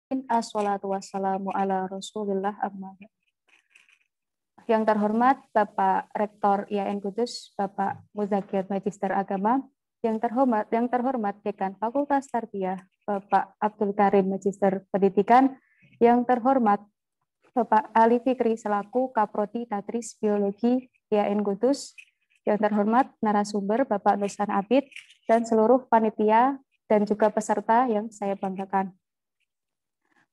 Assalatu wassalamu ala Rasulillah amma ba'd. Yang terhormat Bapak Rektor IAIN Kudus, Bapak Muzakir Magister Agama, yang terhormat Dekan Fakultas Tarbiyah, Bapak Abdul Karim Magister Pendidikan, yang terhormat Bapak Ali Fikri selaku Kaprodi Tadris Biologi IAIN Kudus, yang terhormat narasumber Bapak Nursan Abid, dan seluruh panitia dan juga peserta yang saya banggakan.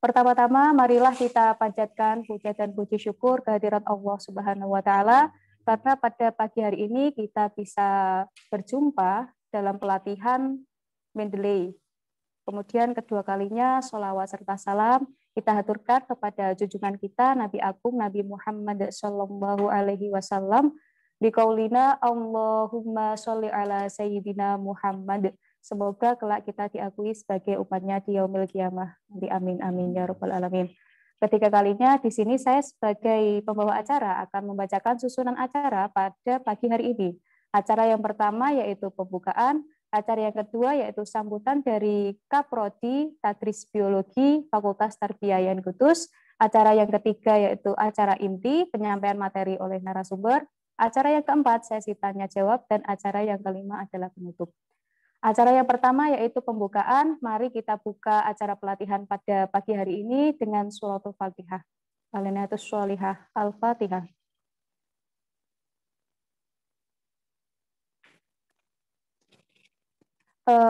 Pertama-tama, marilah kita panjatkan puja dan puji syukur kehadirat Allah Subhanahu wa Ta'ala, karena pada pagi hari ini kita bisa berjumpa dalam pelatihan Mendeley. Kemudian kedua kalinya, sholawat serta salam kita haturkan kepada junjungan kita Nabi Agung Nabi Muhammad Sallallahu Alaihi Wasallam di qaulina Allahumma sholli ala Sayyidina Muhammad. Semoga kelak kita diakui sebagai umatnya di yaumil qiyamah. Amin amin ya rabbal alamin. Ketiga kalinya di sini saya sebagai pembawa acara akan membacakan susunan acara pada pagi hari ini. Acara yang pertama yaitu pembukaan, acara yang kedua yaitu sambutan dari Kaprodi Tadris Biologi Fakultas Tarbiyah IAIN Kudus, acara yang ketiga yaitu acara inti penyampaian materi oleh narasumber, acara yang keempat sesi tanya jawab, dan acara yang kelima adalah penutup. Acara yang pertama yaitu pembukaan. Mari kita buka acara pelatihan pada pagi hari ini dengan suratul Fatihah. Alinatus sholihah Al-Fatihah.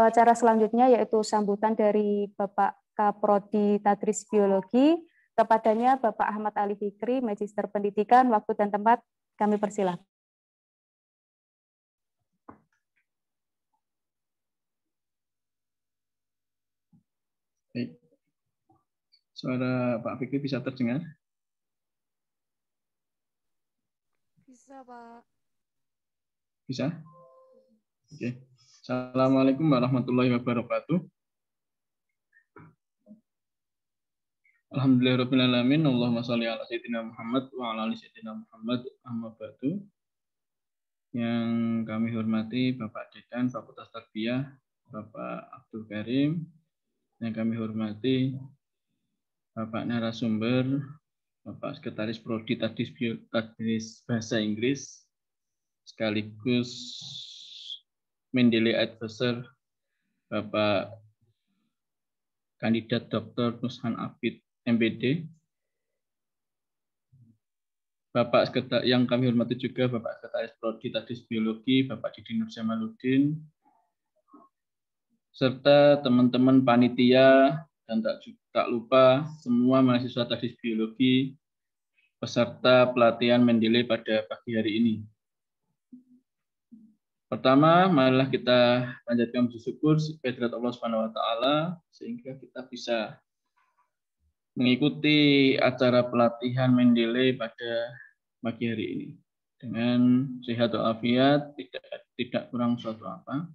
Acara selanjutnya yaitu sambutan dari Bapak Kaprodi Tadris Biologi. Kepadanya Bapak Ahmad Ali Fikri, Magister Pendidikan. Waktu dan tempat kami persilakan. Baik. Suara Pak Fikri bisa terdengar? Bisa, Pak. Bisa? Oke. Assalamualaikum warahmatullahi wabarakatuh. Alhamdulillahirrahmanirrahim. Allahumma sholli ala Sayyidina Muhammad wa ala ali Sayyidina Muhammad amma ba'du. Yang kami hormati Bapak Dekan Fakultas Tarbiyah, Bapak Abdul Karim. Yang kami hormati Bapak narasumber, Bapak Sekretaris Prodi Tadris Bahasa Inggris, sekaligus Mendeley Advisor, Bapak Kandidat Dr. Nursan Abid, MPD. Bapak Sekretaris yang kami hormati juga Bapak Sekretaris Prodi Tadris Biologi, Bapak Didi Nur Jamaluddin, serta teman-teman panitia, dan tak lupa semua mahasiswa Tadris Biologi peserta pelatihan Mendeley pada pagi hari ini. Pertama, marilah kita panjatkan puji syukur kehadirat Allah Subhanahu wa Ta'ala sehingga kita bisa mengikuti acara pelatihan Mendeley pada pagi hari ini dengan sehat walafiat, tidak kurang suatu apa,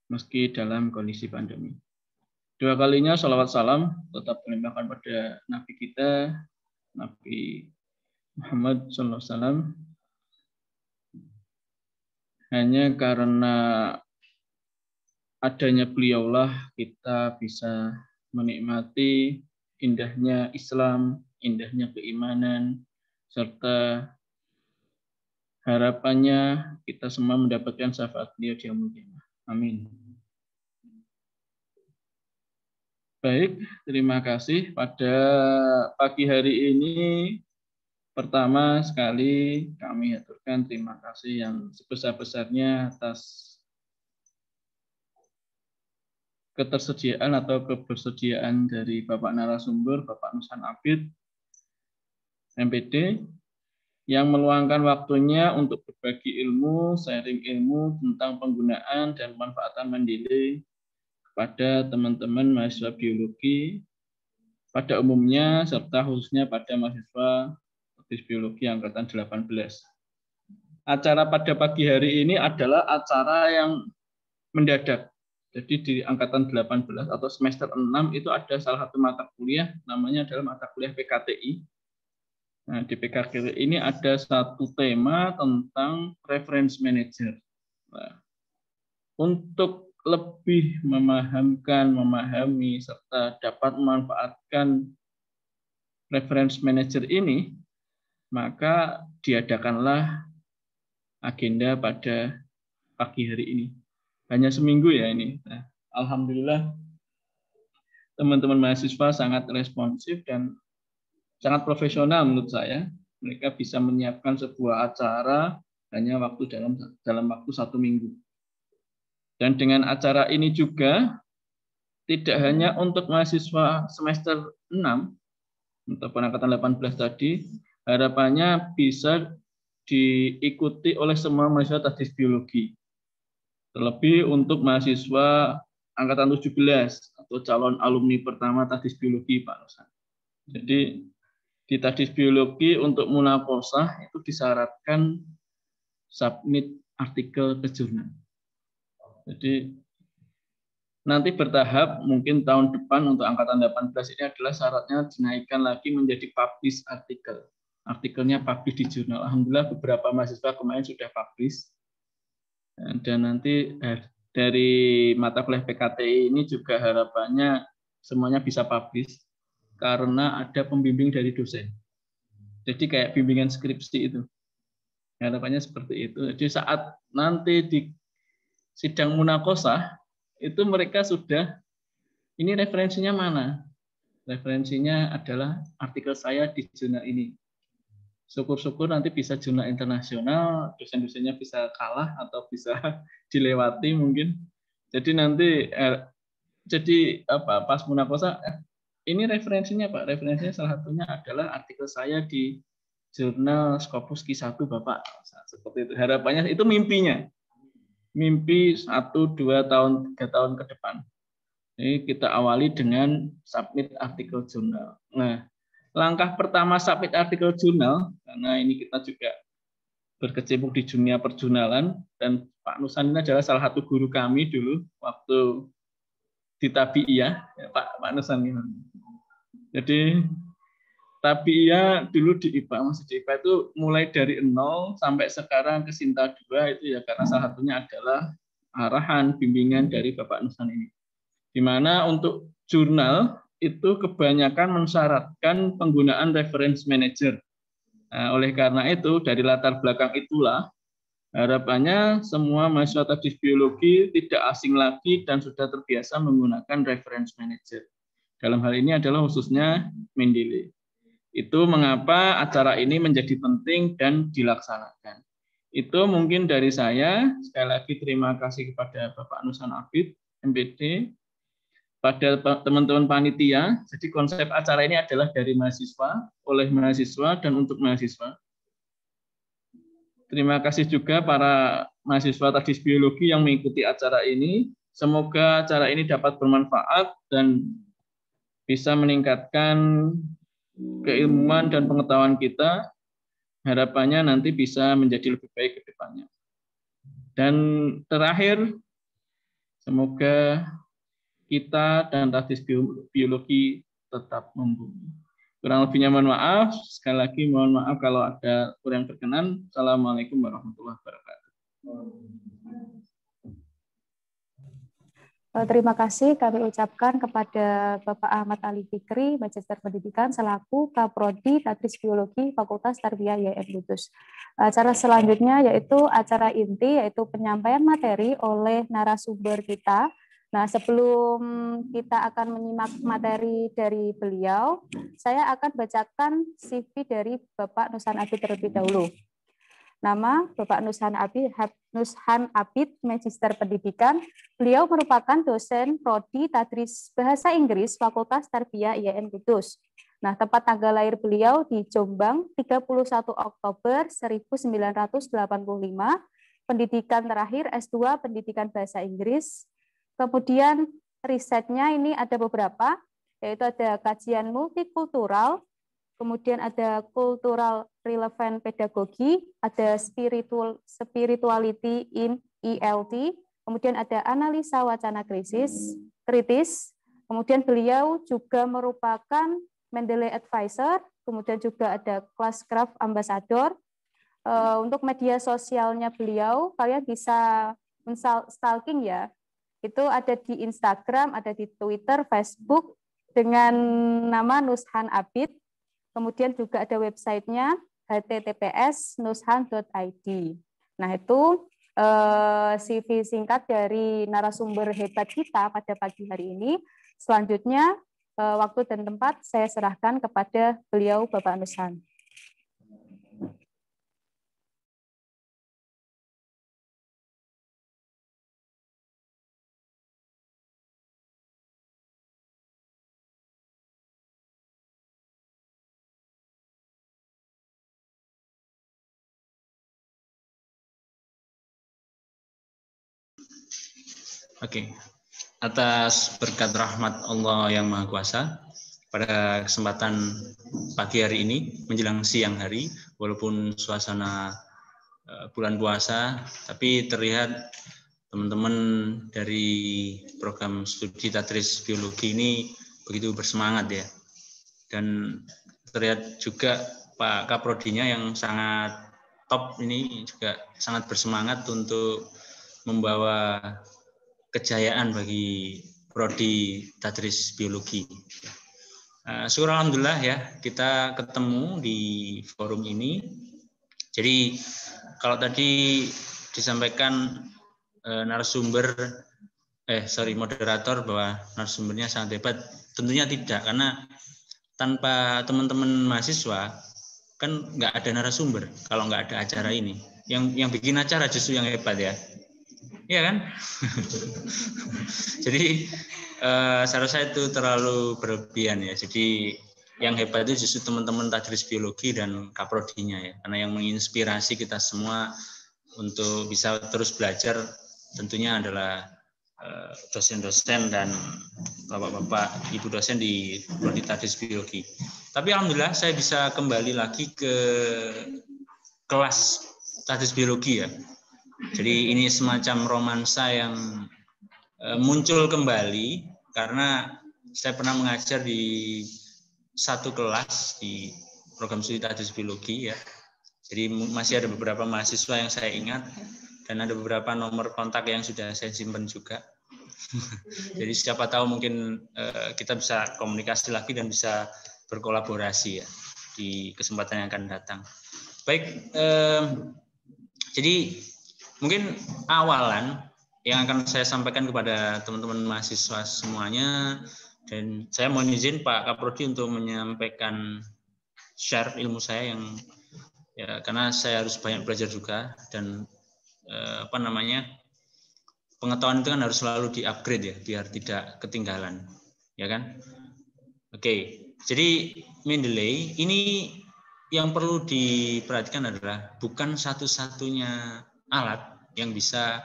meski dalam kondisi pandemi. Dua kalinya sholawat salam tetap terlimpahkan pada Nabi kita, Nabi Muhammad SAW. Hanya karena adanya beliaulah kita bisa menikmati indahnya Islam, indahnya keimanan, serta harapannya kita semua mendapatkan syafaat beliau di yaumul qiyamah. Amin. Baik, terima kasih. Pada pagi hari ini, pertama sekali kami aturkan terima kasih yang sebesar-besarnya atas ketersediaan atau kebersediaan dari Bapak narasumber, Bapak Nursan Abid, MPD, yang meluangkan waktunya untuk berbagi ilmu, sharing ilmu tentang penggunaan dan pemanfaatan Mendeley kepada teman-teman mahasiswa biologi pada umumnya, serta khususnya pada mahasiswa Tadris Biologi Angkatan 18. Acara pada pagi hari ini adalah acara yang mendadak. Jadi di Angkatan 18 atau semester 6 itu ada salah satu mata kuliah, namanya adalah mata kuliah PKTI. Nah, di PKTI ini ada satu tema tentang reference manager. Nah, untuk lebih memahami, serta dapat memanfaatkan reference manager ini, maka diadakanlah agenda pada pagi hari ini. Hanya seminggu ya ini. Nah, alhamdulillah teman-teman mahasiswa sangat responsif dan sangat profesional menurut saya. Mereka bisa menyiapkan sebuah acara hanya dalam waktu 1 minggu. Dan dengan acara ini juga tidak hanya untuk mahasiswa semester 6 ataupun angkatan 18 tadi, harapannya bisa diikuti oleh semua mahasiswa teknik biologi. Terlebih untuk mahasiswa angkatan 17 atau calon alumni pertama teknik biologi Pak Nusan. Jadi di teknik biologi untuk munaqosyah itu disyaratkan submit artikel ke jurnal. Jadi nanti bertahap, mungkin tahun depan untuk angkatan 18 ini adalah syaratnya dinaikkan lagi menjadi publish artikel. Artikelnya publish di jurnal. Alhamdulillah beberapa mahasiswa kemarin sudah publish. Dan nanti dari mata kuliah PKTI ini juga harapannya semuanya bisa publish karena ada pembimbing dari dosen. Jadi kayak bimbingan skripsi itu. Harapannya seperti itu. Jadi saat nanti di sidang munaqosyah itu mereka sudah, ini referensinya mana? Referensinya adalah artikel saya di jurnal ini. Syukur-syukur nanti bisa jurnal internasional, dosen-dosennya bisa kalah atau bisa dilewati mungkin. Jadi nanti pas munaqosyah ini referensinya Pak, referensinya salah satunya adalah artikel saya di jurnal Scopus Q1 Bapak. Seperti itu. Harapannya itu mimpinya. Mimpi 1, 2 tahun, 3 tahun ke depan. Ini kita awali dengan submit artikel jurnal. Nah, langkah pertama submit artikel jurnal, karena ini kita juga berkecimpung di dunia perjurnalan, dan Pak Nusan ini adalah salah satu guru kami dulu waktu di Tabi'iyah, ya, Pak Nusan ini. Jadi Tabi'iyah dulu di IPA, masih di IPA itu mulai dari 0 sampai sekarang ke Sinta 2 itu ya karena salah satunya adalah arahan bimbingan dari Bapak Nusan ini. Di mana untuk jurnal itu kebanyakan mensyaratkan penggunaan reference manager. Nah, oleh karena itu dari latar belakang itulah harapannya semua mahasiswa teknik biologi tidak asing lagi dan sudah terbiasa menggunakan reference manager. Dalam hal ini adalah khususnya Mendeley. Itu mengapa acara ini menjadi penting dan dilaksanakan. Itu mungkin dari saya. Sekali lagi terima kasih kepada Bapak Nusan Abid, MPD, pada teman-teman panitia. Jadi konsep acara ini adalah dari mahasiswa, oleh mahasiswa, dan untuk mahasiswa. Terima kasih juga para mahasiswa teknik biologi yang mengikuti acara ini. Semoga acara ini dapat bermanfaat dan bisa meningkatkan keilmuan dan pengetahuan kita, harapannya nanti bisa menjadi lebih baik ke depannya. Dan terakhir, semoga kita dan teknik biologi tetap membumi. Kurang lebihnya mohon maaf. Sekali lagi mohon maaf kalau ada kurang berkenan. Assalamualaikum warahmatullahi wabarakatuh. Terima kasih kami ucapkan kepada Bapak Ahmad Ali Fikri, Magister Pendidikan selaku Kaprodi Teknik Biologi Fakultas Tarbiyah YM Kudus. Acara selanjutnya yaitu acara inti, yaitu penyampaian materi oleh narasumber kita. Nah, sebelum kita akan menyimak materi dari beliau, saya akan bacakan CV dari Bapak Nusan Abid terlebih dahulu. Nama Bapak Nushan Abid, Magister Pendidikan. Beliau merupakan dosen prodi Tadris Bahasa Inggris Fakultas Tarbiyah IAIN Kudus. Nah, tempat tanggal lahir beliau di Jombang, 31 Oktober 1985. Pendidikan terakhir S2 Pendidikan Bahasa Inggris. Kemudian risetnya ini ada beberapa, yaitu ada kajian multikultural, kemudian ada cultural relevant pedagogi, ada spirituality in ELT, kemudian ada analisa wacana kritis, kemudian beliau juga merupakan Mendeley Advisor, kemudian juga ada Classcraft Ambassador. Untuk media sosialnya beliau, kalian bisa men-stalking ya, Itu ada di Instagram, ada di Twitter, Facebook dengan nama Nushan Abid. Kemudian juga ada websitenya https://nushan.id. Nah, itu CV singkat dari narasumber hebat kita pada pagi hari ini. Selanjutnya, waktu dan tempat saya serahkan kepada beliau, Bapak Nushan. Oke, atas berkat rahmat Allah yang Maha Kuasa, pada kesempatan pagi hari ini menjelang siang hari, walaupun suasana bulan puasa, tapi terlihat teman-teman dari program studi Tadris Biologi ini begitu bersemangat ya, dan terlihat juga Pak Kaprodinya yang sangat top ini juga sangat bersemangat untuk membawa kejayaan bagi prodi Tadris Biologi. Syukur alhamdulillah ya, kita ketemu di forum ini. Jadi kalau tadi disampaikan moderator bahwa narasumbernya sangat hebat, tentunya tidak, karena tanpa teman-teman mahasiswa kan nggak ada narasumber kalau nggak ada acara ini. Yang bikin acara justru yang hebat ya. Iya kan? Jadi seharusnya itu terlalu berlebihan ya. Jadi yang hebat itu justru teman-teman Tadris Biologi dan Kaprodinya ya. Karena yang menginspirasi kita semua untuk bisa terus belajar tentunya adalah dosen-dosen dan bapak-bapak, ibu dosen di Prodi Tadris Biologi. Tapi alhamdulillah saya bisa kembali lagi ke kelas Tadris Biologi ya. Jadi ini semacam romansa yang muncul kembali karena saya pernah mengajar di satu kelas di program studi Tadris Biologi ya. Jadi masih ada beberapa mahasiswa yang saya ingat dan ada beberapa nomor kontak yang sudah saya simpan juga. Jadi siapa tahu mungkin kita bisa komunikasi lagi dan bisa berkolaborasi ya di kesempatan yang akan datang. Baik, jadi mungkin awalan yang akan saya sampaikan kepada teman-teman mahasiswa semuanya, dan saya mohon izin Pak Kaprodi untuk menyampaikan share ilmu saya yang ya karena saya harus banyak belajar juga dan pengetahuan itu kan harus selalu di-upgrade ya biar tidak ketinggalan, ya kan? Oke, jadi Mendeley ini yang perlu diperhatikan adalah bukan satu-satunya alat yang bisa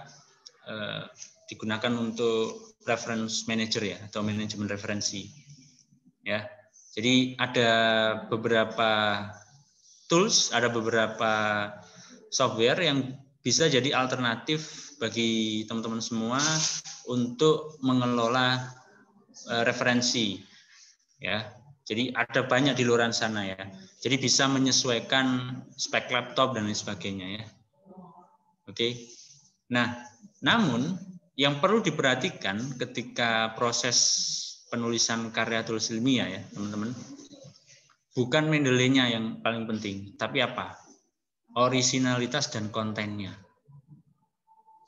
digunakan untuk reference manager ya atau manajemen referensi ya. Jadi ada beberapa tools, ada beberapa software yang bisa jadi alternatif bagi teman-teman semua untuk mengelola referensi ya. Jadi ada banyak di luar sana ya. Jadi bisa menyesuaikan spek laptop dan lain sebagainya ya. Oke. Nah, namun yang perlu diperhatikan ketika proses penulisan karya tulis ilmiah ya, teman-teman, bukan Mendeley-nya yang paling penting, tapi apa? Originalitas dan kontennya.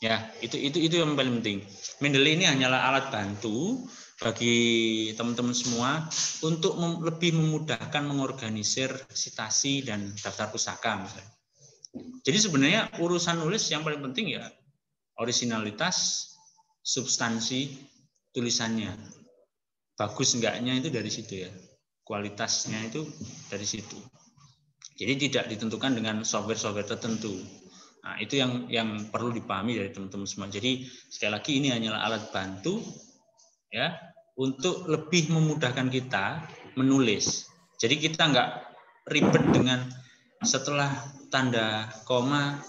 Ya, itu yang paling penting. Mendeley ini hanyalah alat bantu bagi teman-teman semua untuk lebih memudahkan mengorganisir citasi dan daftar pustaka misalnya. Jadi sebenarnya urusan nulis yang paling penting ya originalitas, substansi tulisannya. Bagus enggaknya itu dari situ ya. Kualitasnya itu dari situ. Jadi tidak ditentukan dengan software-software tertentu. Nah, itu yang perlu dipahami dari teman-teman semua. Jadi sekali lagi ini hanyalah alat bantu ya untuk lebih memudahkan kita menulis. Jadi kita nggak ribet dengan setelah tanda koma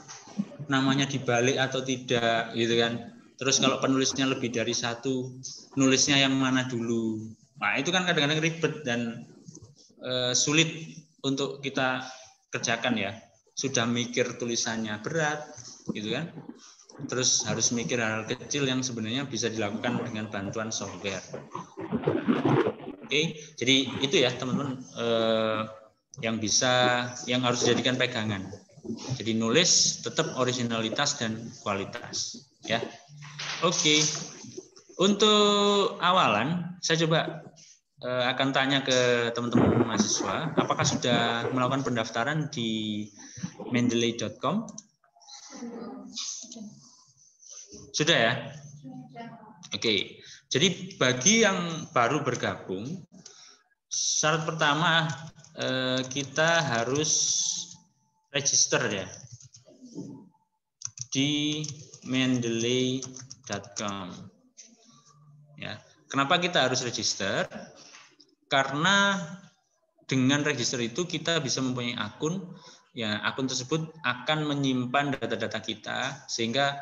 namanya dibalik atau tidak gitu kan. Terus kalau penulisnya lebih dari satu, nulisnya yang mana dulu. Nah, itu kan kadang-kadang ribet dan sulit untuk kita kerjakan ya. Sudah mikir tulisannya berat gitu kan. terus harus mikir hal kecil yang sebenarnya bisa dilakukan dengan bantuan software. Oke, jadi itu ya teman-teman yang harus dijadikan pegangan. Jadi nulis tetap originalitas dan kualitas, ya. Oke, untuk awalan saya coba akan tanya ke teman-teman mahasiswa, apakah sudah melakukan pendaftaran di mendeley.com? Sudah ya? Oke, jadi bagi yang baru bergabung, syarat pertama kita harus register ya di mendeley.com. Ya, kenapa kita harus register? Karena dengan register itu kita bisa mempunyai akun, ya akun tersebut akan menyimpan data-data kita sehingga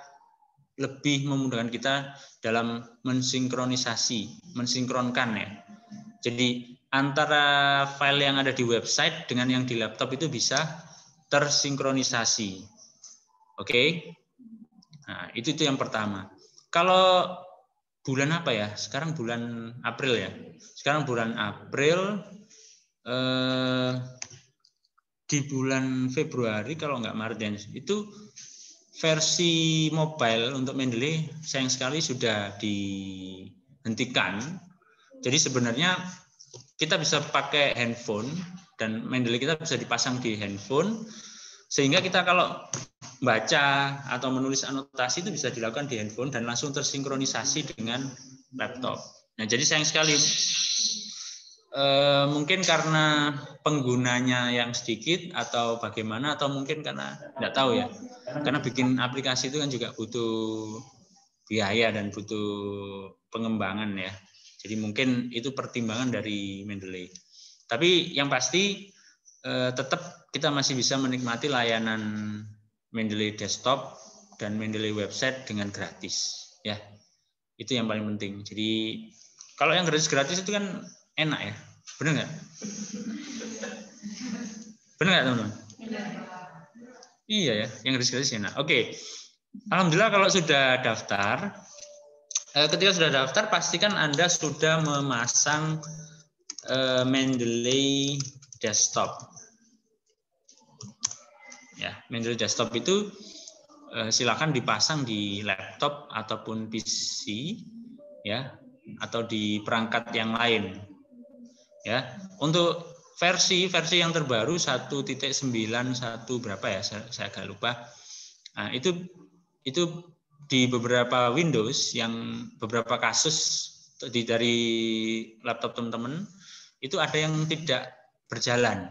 lebih memudahkan kita dalam mensinkronkan ya. Jadi antara file yang ada di website dengan yang di laptop itu bisa tersinkronisasi. Oke? Nah, itu yang pertama. Kalau bulan apa ya? Sekarang bulan April ya. Sekarang bulan April, di bulan Februari kalau nggak Maret ya, itu versi mobile untuk Mendeley sayang sekali sudah dihentikan. Jadi sebenarnya kita bisa pakai handphone dan Mendeley kita bisa dipasang di handphone sehingga kita kalau baca atau menulis anotasi itu bisa dilakukan di handphone dan langsung tersinkronisasi dengan laptop. Nah, jadi sayang sekali mungkin karena penggunanya yang sedikit atau bagaimana, atau mungkin karena nggak tahu ya, karena bikin aplikasi itu kan juga butuh biaya dan butuh pengembangan ya. Jadi mungkin itu pertimbangan dari Mendeley. Tapi yang pasti tetap kita masih bisa menikmati layanan Mendeley desktop dan Mendeley website dengan gratis ya. Itu yang paling penting. Jadi kalau yang gratis itu kan enak ya. Benar nggak? Benar nggak teman-teman? Iya ya, yang gratis enak. Oke. Alhamdulillah kalau sudah daftar, ketika sudah daftar pastikan Anda sudah memasang Mendeley desktop. Ya, Mendeley desktop itu silakan dipasang di laptop ataupun PC ya, atau di perangkat yang lain. Ya, untuk versi yang terbaru 1.91 berapa ya? Saya agak lupa. Nah, itu di beberapa Windows yang beberapa kasus dari laptop teman-teman itu ada yang tidak berjalan.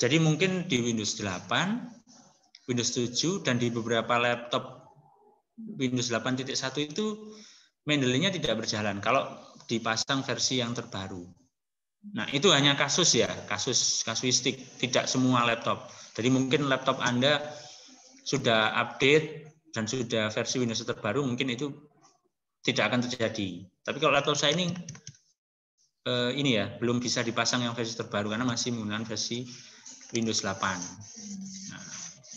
Jadi mungkin di Windows 8, Windows 7 dan di beberapa laptop Windows 8.1 itu Mendeley-nya tidak berjalan kalau dipasang versi yang terbaru. Nah, itu hanya kasus ya, kasuistik, tidak semua laptop. Jadi mungkin laptop Anda sudah update dan sudah versi Windows terbaru, mungkin itu tidak akan terjadi. Tapi kalau laptop saya ini ya, belum bisa dipasang yang versi terbaru karena masih menggunakan versi Windows 8. Nah,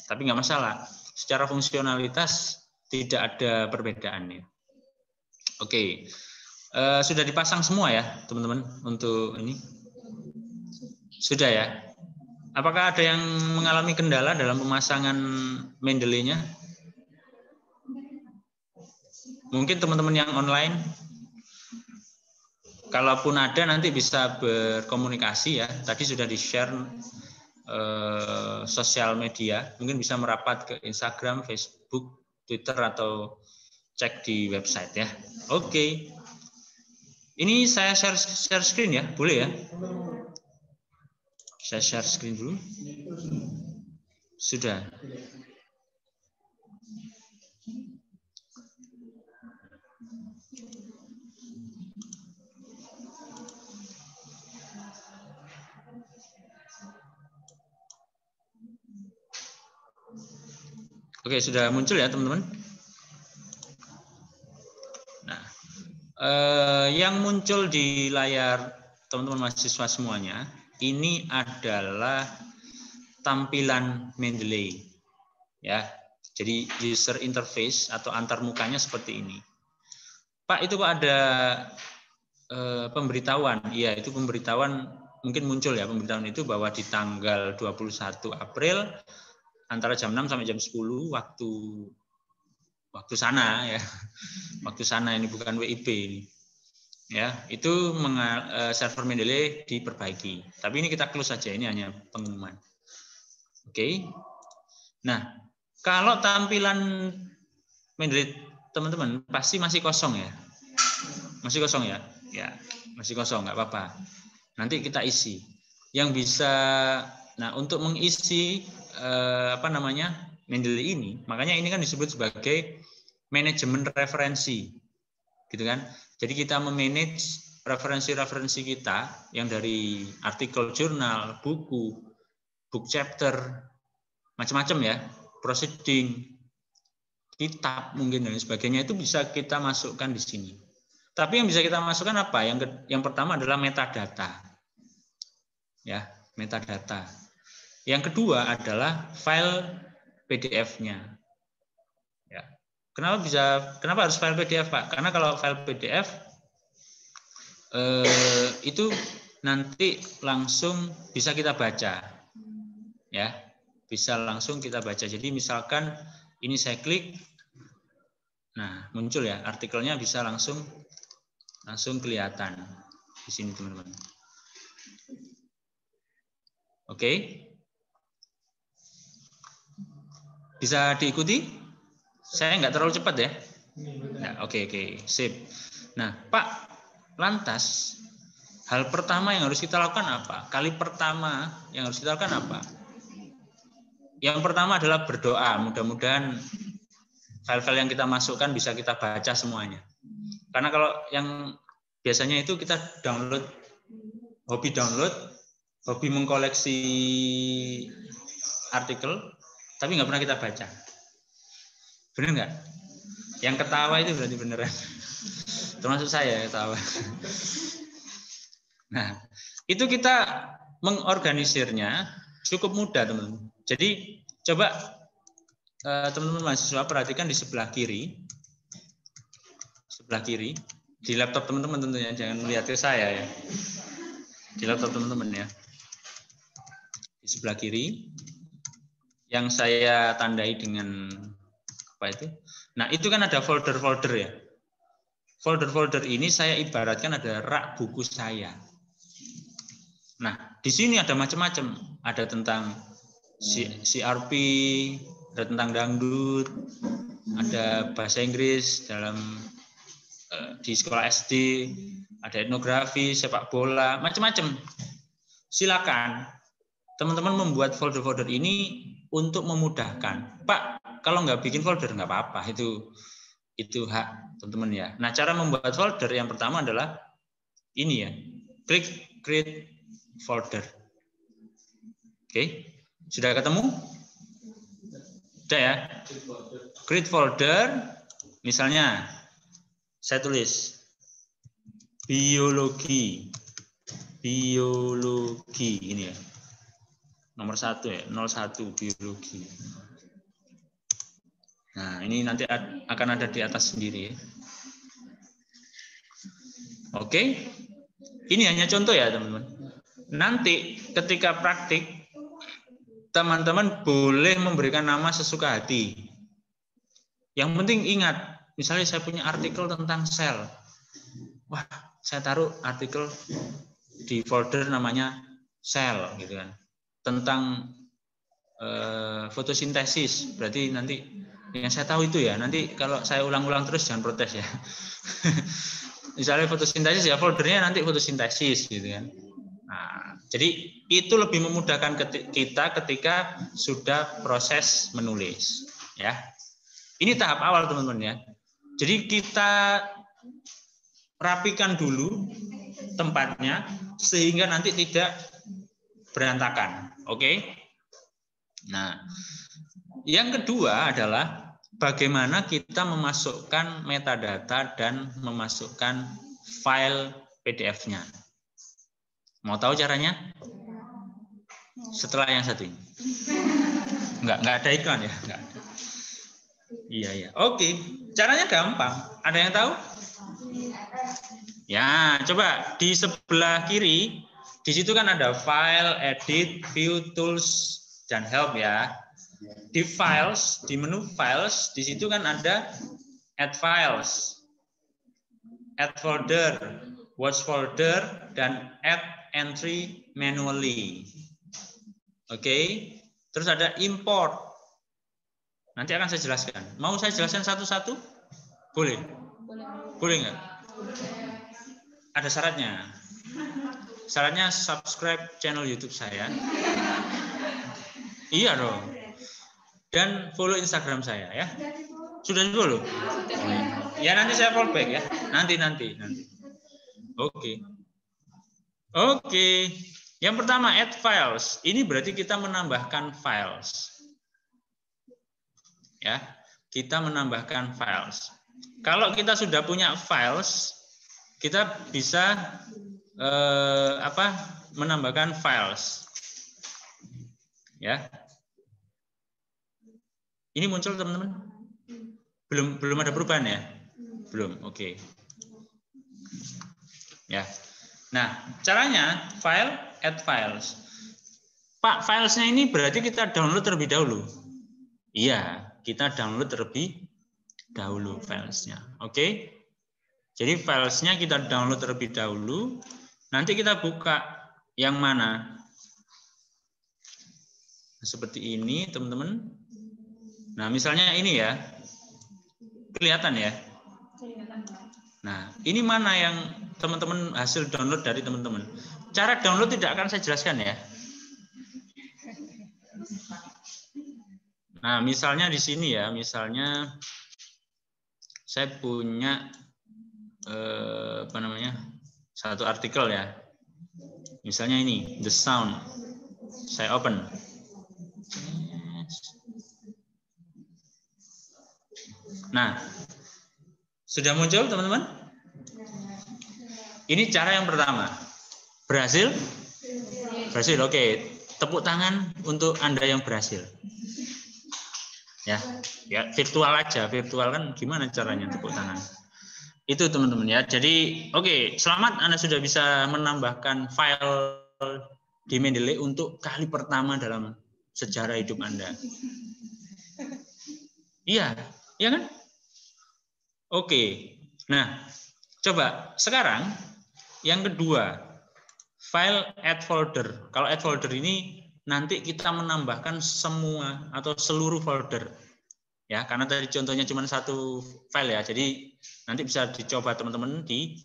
tapi nggak masalah. Secara fungsionalitas tidak ada perbedaannya. Oke. Sudah dipasang semua ya, teman-teman, untuk ini? Sudah ya? Apakah ada yang mengalami kendala dalam pemasangan Mendeley-nya? Mungkin teman-teman yang online? Kalaupun ada nanti bisa berkomunikasi ya. Tadi sudah di-share sosial media. Mungkin bisa merapat ke Instagram, Facebook, Twitter, atau cek di website ya. Oke. Ini saya share screen ya, boleh ya? Saya share screen dulu. Sudah. Oke, sudah muncul ya teman-teman. Nah, yang muncul di layar teman-teman mahasiswa semuanya, ini adalah tampilan Mendeley. Ya, Jadi user interface atau antarmukanya seperti ini. Pak, itu Pak ada pemberitahuan. Iya, itu pemberitahuan mungkin muncul ya, pemberitahuan itu bahwa di tanggal 21 April antara jam 6 sampai jam 10 waktu sana ya. Waktu sana, ini bukan WIB ini. Ya, itu server Mendeley diperbaiki. Tapi ini kita close saja, ini hanya pengumuman. Oke. Nah, kalau tampilan Mendeley teman-teman pasti masih kosong ya. Masih kosong ya? Ya, masih kosong, nggak apa-apa. Nanti kita isi. Yang bisa, nah untuk mengisi Mendeley ini, makanya ini kan disebut sebagai manajemen referensi, gitu kan? Jadi kita memanage referensi-referensi kita yang dari artikel jurnal, buku, book chapter, macam-macam ya, proceeding, kitab mungkin dan sebagainya, itu bisa kita masukkan di sini. Tapi yang bisa kita masukkan apa? Yang pertama adalah metadata. Ya, metadata. Yang kedua adalah file PDF-nya. Ya. Kenapa harus file PDF, Pak? Karena kalau file PDF itu nanti langsung bisa kita baca. Ya. Bisa langsung kita baca. Jadi misalkan ini saya klik, nah muncul ya artikelnya, bisa langsung kelihatan di sini teman-teman. Oke. Bisa diikuti? Saya nggak terlalu cepat ya. Nah, oke, sip. Nah, Pak, lantas hal pertama yang harus kita lakukan apa? Kali pertama yang harus kita lakukan apa? Yang pertama adalah berdoa. Mudah-mudahan file-file yang kita masukkan bisa kita baca semuanya. Karena kalau yang biasanya itu kita hobi mengkoleksi artikel, tapi nggak pernah kita baca. Bener nggak? Yang ketawa itu berarti beneran. Termasuk saya ketawa. Nah, itu kita mengorganisirnya cukup mudah, teman-teman. Jadi coba teman-teman mahasiswa perhatikan di sebelah kiri. Sebelah kiri. Di laptop teman-teman tentunya, jangan melihat ke saya ya. Di laptop teman-teman ya. Di sebelah kiri. Yang saya tandai dengan apa itu? Nah, itu kan ada folder-folder ya. Folder-folder ini saya ibaratkan ada rak buku saya. Nah, di sini ada macam-macam. Ada tentang CRP, ada tentang dangdut, ada bahasa Inggris di sekolah SD, ada etnografi, sepak bola, macam-macam. Silakan teman-teman membuat folder-folder ini untuk memudahkan. Pak, kalau nggak bikin folder nggak apa-apa, itu hak teman-teman ya. Nah, cara membuat folder yang pertama adalah ini ya, klik create folder. Oke, sudah ketemu? Sudah ya? Create folder, misalnya saya tulis biologi ini ya. Nomor 1 ya, 01 biologi. Nah, ini nanti akan ada di atas sendiri ya. Oke. Ini hanya contoh ya, teman-teman. Nanti ketika praktik, teman-teman boleh memberikan nama sesuka hati. Yang penting ingat, misalnya saya punya artikel tentang sel. Wah, saya taruh artikel di folder namanya sel gitu kan. Tentang fotosintesis, berarti nanti yang saya tahu itu ya, nanti kalau saya ulang-ulang terus jangan protes ya. Misalnya fotosintesis ya foldernya nanti fotosintesis gitu kan. Nah, jadi itu lebih memudahkan kita ketika sudah proses menulis ya. Ini tahap awal teman-teman ya. Jadi kita rapikan dulu tempatnya sehingga nanti tidak berantakan. Oke? Nah, yang kedua adalah bagaimana kita memasukkan metadata dan memasukkan file PDF-nya. Mau tahu caranya? Setelah yang satu ini. Enggak ada iklan ya? Enggak ada. Iya. Oke, caranya gampang. Ada yang tahu? Ya, coba di sebelah kiri, di situ kan ada file, edit, view, tools, dan help ya. Di files, di menu files, di situ kan ada add files, add folder, watch folder, dan add entry manually. Oke, terus ada import. Nanti akan saya jelaskan. Mau saya jelaskan satu-satu? Boleh? Boleh nggak? Ada syaratnya. Syaratnya subscribe channel YouTube saya. Iya dong. Dan follow Instagram saya ya. Sudah follow? Ya nanti saya follow back ya. Nanti. Oke. Yang pertama add files. Ini berarti kita menambahkan files. Ya, kita menambahkan files. Kalau kita sudah punya files, kita bisa menambahkan files. Ya. Ini muncul teman-teman? Belum ada perubahan ya? Belum. Oke. Ya. Nah, caranya file, add files. Pak, filesnya ini berarti kita download terlebih dahulu. Iya. Kita download terlebih dahulu filesnya. Oke. Jadi filesnya kita download terlebih dahulu. Nanti kita buka yang mana? Seperti ini, teman-teman. Nah, misalnya ini ya. Kelihatan ya? Nah, ini mana yang teman-teman hasil download dari teman-teman? Cara download tidak akan saya jelaskan ya. Nah, misalnya di sini ya, misalnya saya punya satu artikel ya. Misalnya ini, The Sound. Saya open. Nah, sudah muncul teman-teman? Ini cara yang pertama. Berhasil? Berhasil, oke. Tepuk tangan untuk Anda yang berhasil. Ya virtual aja, virtual kan gimana caranya tepuk tangan? Itu teman-teman ya. Jadi oke, selamat Anda sudah bisa menambahkan file di Mendeley untuk kali pertama dalam sejarah hidup Anda. Iya kan? Oke. Nah, coba sekarang yang kedua, file add folder. Kalau add folder ini nanti kita menambahkan semua atau seluruh folder. Ya, karena tadi contohnya cuma satu file ya. Jadi nanti bisa dicoba teman-teman di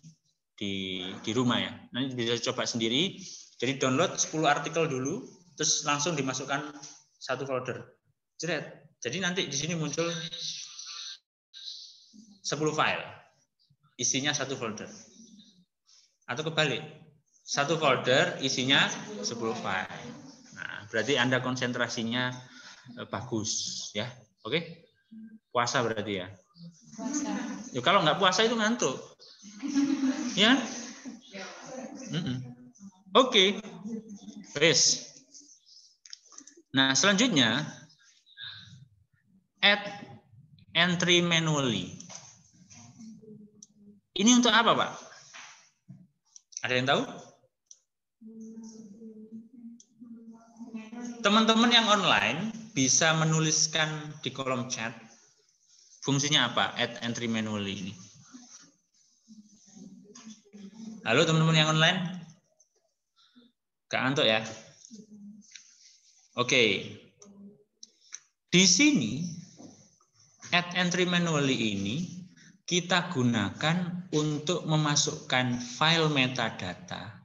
rumah ya. Nanti bisa coba sendiri. Jadi download 10 artikel dulu, terus langsung dimasukkan satu folder. Jadi nanti di sini muncul 10 file. Isinya satu folder. Atau kebalik. Satu folder isinya 10 file. Nah, berarti Anda konsentrasinya bagus ya. Oke? Puasa berarti ya. Puasa. Ya, kalau nggak puasa itu ngantuk. Ya. Oke. Wes. Nah, selanjutnya add entry manually. Ini untuk apa, Pak? Ada yang tahu? Teman-teman yang online bisa menuliskan di kolom chat fungsinya apa? Add entry manually ini. Halo teman-teman yang online? Gak ngantuk ya? Oke. Di sini add entry manually ini kita gunakan untuk memasukkan file metadata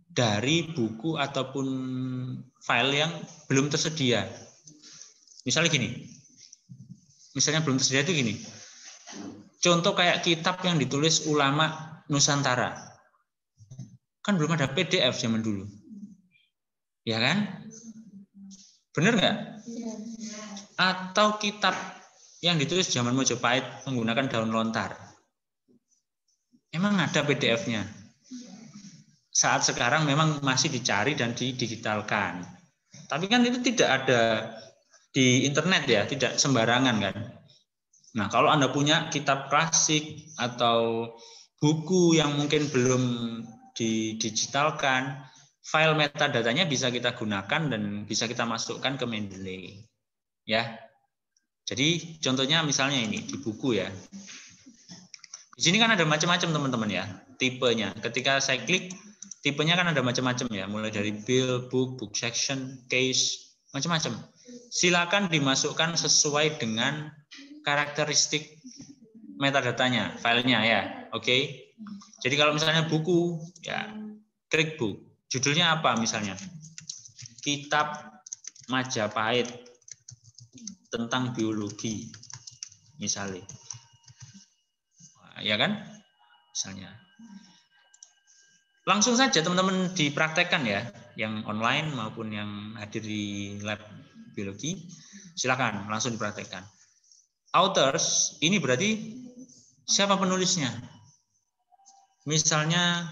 dari buku ataupun file yang belum tersedia. Misalnya gini. Misalnya belum tersedia itu gini. Contoh kayak kitab yang ditulis ulama Nusantara. Kan belum ada PDF zaman dulu. Ya kan? Bener nggak? Atau kitab yang ditulis zaman Mojopahit menggunakan daun lontar. Emang ada PDF-nya? Saat sekarang memang masih dicari dan didigitalkan. Tapi kan itu tidak ada di internet ya, tidak sembarangan kan. Nah, kalau Anda punya kitab klasik atau buku yang mungkin belum didigitalkan, file metadatanya bisa kita gunakan dan bisa kita masukkan ke Mendeley. Ya. Jadi contohnya misalnya ini di buku ya. Di sini kan ada macam-macam teman-teman ya, tipenya. Ketika saya klik, tipenya kan ada macam-macam ya, mulai dari bill, book section, case, macam-macam. Silakan dimasukkan sesuai dengan karakteristik metadatanya, filenya ya. Oke. Jadi kalau misalnya buku, ya klik book. Judulnya apa misalnya? Kitab Majapahit tentang biologi, misalnya. Ya kan? Misalnya. Langsung saja teman-teman dipraktekkan ya, yang online maupun yang hadir di lab biologi, silakan langsung dipraktekkan. Authors, ini berarti siapa penulisnya? Misalnya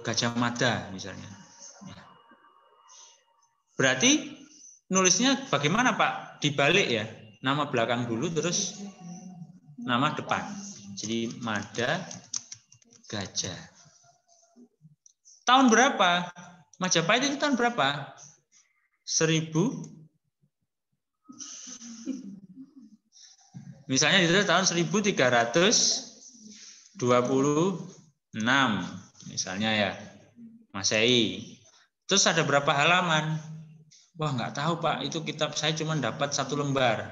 Gajah Mada misalnya. Berarti nulisnya bagaimana Pak? Dibalik ya, nama belakang dulu terus nama depan. Jadi Mada Gajah. Tahun berapa? Majapahit itu tahun berapa? 1000. Misalnya itu tahun 1326 misalnya ya, Masehi. Terus ada berapa halaman? Wah, nggak tahu Pak, itu kitab saya cuma dapat 1 lembar.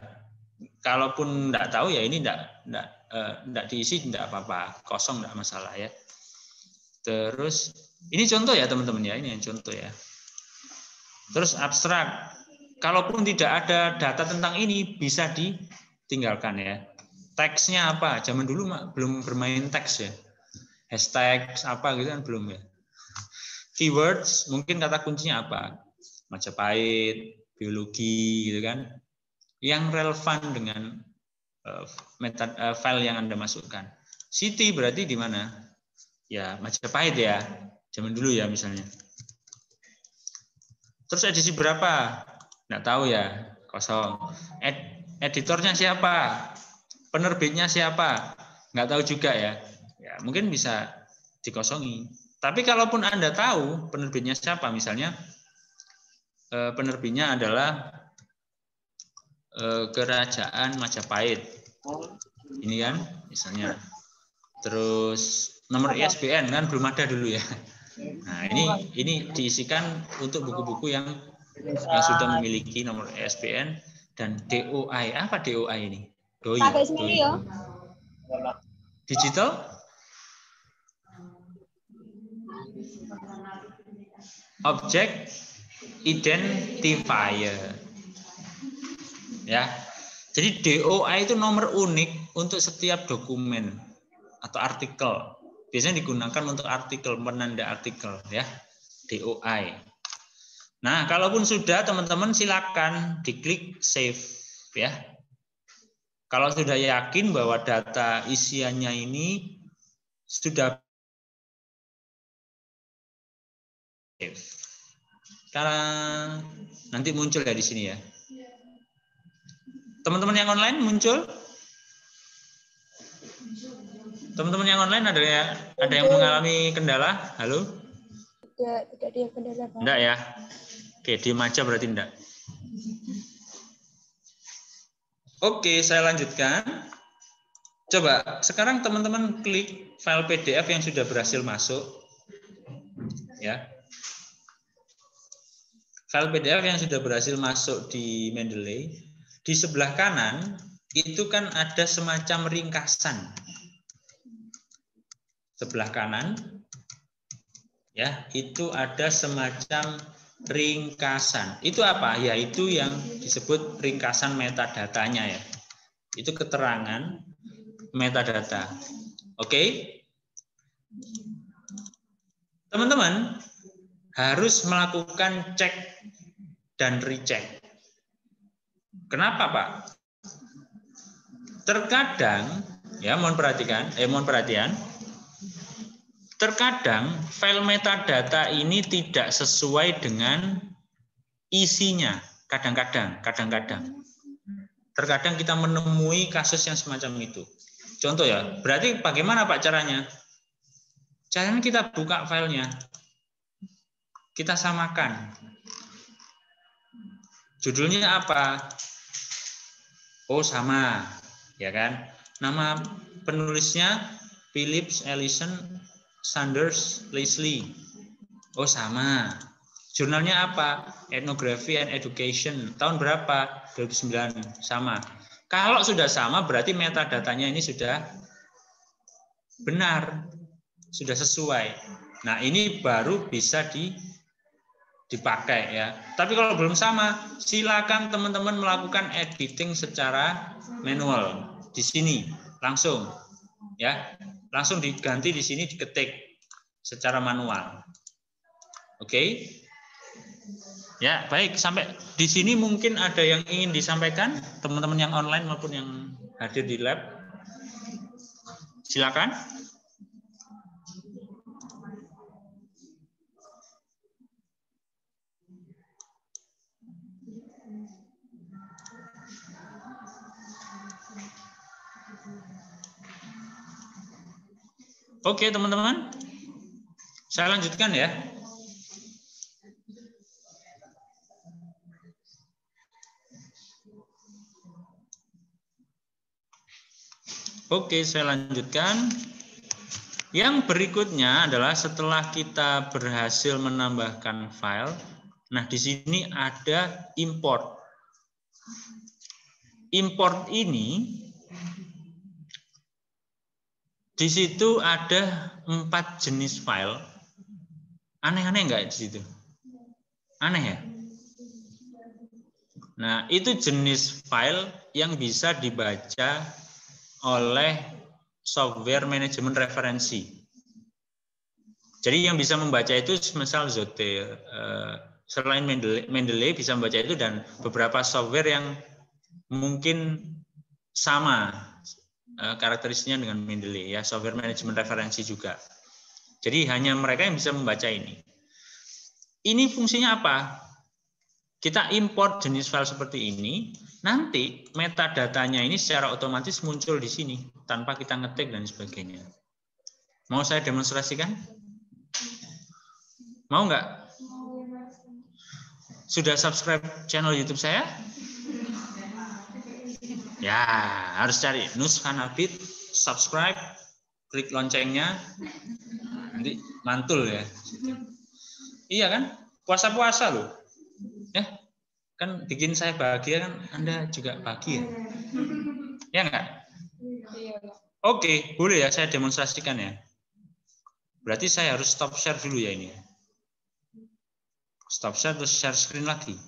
Kalaupun nggak tahu ya ini nggak diisi, nggak apa-apa, kosong nggak masalah ya. Terus ini contoh ya teman-teman ya, ini yang contoh ya. Terus abstrak, kalaupun tidak ada data tentang ini bisa ditinggalkan ya. Teksnya apa? Zaman dulu belum bermain teks ya. Hashtag apa gitu kan belum ya. Keywords mungkin kata kuncinya apa? Majapahit, biologi gitu kan. Yang relevan dengan file yang Anda masukkan. City berarti di mana? Ya, Majapahit ya. Zaman dulu ya misalnya. Terus edisi berapa? Nggak tahu ya, kosong. Editornya siapa? Penerbitnya siapa? Nggak tahu juga ya. Ya, mungkin bisa dikosongi. Tapi kalaupun Anda tahu penerbitnya siapa, misalnya penerbitnya adalah Kerajaan Majapahit. Ini kan, misalnya. Terus nomor ISBN kan belum ada dulu ya. Nah, ini diisikan untuk buku-buku yang sudah memiliki nomor ISBN dan DOI. Apa DOI ini? DOI. Digital Object Identifier. Ya. Jadi DOI itu nomor unik untuk setiap dokumen atau artikel. Biasanya digunakan untuk artikel, penanda artikel ya. DOI. Nah, kalaupun sudah teman-teman silakan diklik save ya. Kalau sudah yakin bahwa data isiannya ini sudah save. Karena nanti muncul ya di sini ya. Teman-teman yang online muncul? Teman-teman yang online ada yang mengalami kendala? Halo? Tidak ada yang kendala, Pak. Enggak ya? Oke, diem aja berarti enggak. Oke, saya lanjutkan. Coba sekarang teman-teman klik file PDF yang sudah berhasil masuk. Ya. File PDF yang sudah berhasil masuk di Mendeley, di sebelah kanan itu kan ada semacam ringkasan. Sebelah kanan ya, itu ada semacam ringkasan. Itu apa? Ya, itu yang disebut ringkasan metadatanya ya. Itu keterangan metadata. Oke? Teman-teman harus melakukan cek dan recheck. Kenapa, Pak? Terkadang ya, mohon perhatian. Terkadang file metadata ini tidak sesuai dengan isinya. Kadang-kadang. terkadang kita menemui kasus yang semacam itu. Contoh ya, berarti bagaimana Pak caranya? Caranya kita buka filenya, kita samakan. Judulnya apa? Oh sama, ya kan? Nama penulisnya Phillips, Ellison, Sanders, Leslie. Oh sama. Jurnalnya apa? Ethnography and Education. Tahun berapa? 2009. Sama. Kalau sudah sama berarti metadatanya ini sudah benar. Sudah sesuai. Nah, ini baru bisa dipakai ya. Tapi kalau belum sama, silakan teman-teman melakukan editing secara manual di sini langsung ya. Langsung diganti di sini, diketik secara manual. Oke. Ya, baik, sampai di sini mungkin ada yang ingin disampaikan teman-teman yang online maupun yang hadir di lab. Silakan. Oke, teman-teman. Saya lanjutkan ya. Oke, saya lanjutkan. Yang berikutnya adalah setelah kita berhasil menambahkan file, nah di sini ada import. Import ini di situ ada 4 jenis file. Aneh-aneh enggak di situ? Aneh ya? Nah, itu jenis file yang bisa dibaca oleh software manajemen referensi. Jadi yang bisa membaca itu misal Zotel, selain Mendeley bisa membaca itu dan beberapa software yang mungkin sama karakteristiknya dengan Mendeley ya, software manajemen referensi juga. Jadi hanya mereka yang bisa membaca ini. Ini fungsinya apa? Kita import jenis file seperti ini, nanti metadatanya ini secara otomatis muncul di sini tanpa kita ngetik dan sebagainya. Mau saya demonstrasikan? Mau nggak? Sudah subscribe channel YouTube saya? Ya, harus cari Nus Kanabit, subscribe, klik loncengnya, nanti mantul ya. Iya kan? Puasa-puasa loh. Ya, kan bikin saya bahagia kan, Anda juga bahagia. Ya enggak? Oke, boleh ya saya demonstrasikan ya. Berarti saya harus stop share dulu ya ini. Stop share terus share screen lagi.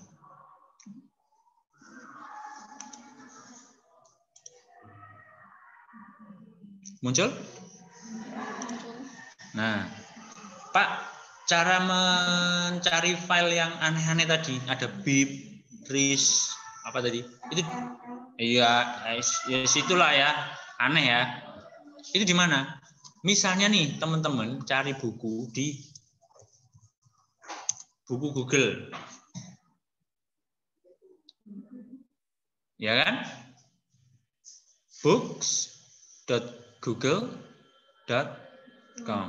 Muncul? Nah, Pak, cara mencari file yang aneh-aneh tadi, ada bib, ris, apa tadi? Itu iya, ya situlah ya, aneh ya. Itu di mana? Misalnya nih, teman-teman cari buku di buku Google. Ya kan? books.google.com.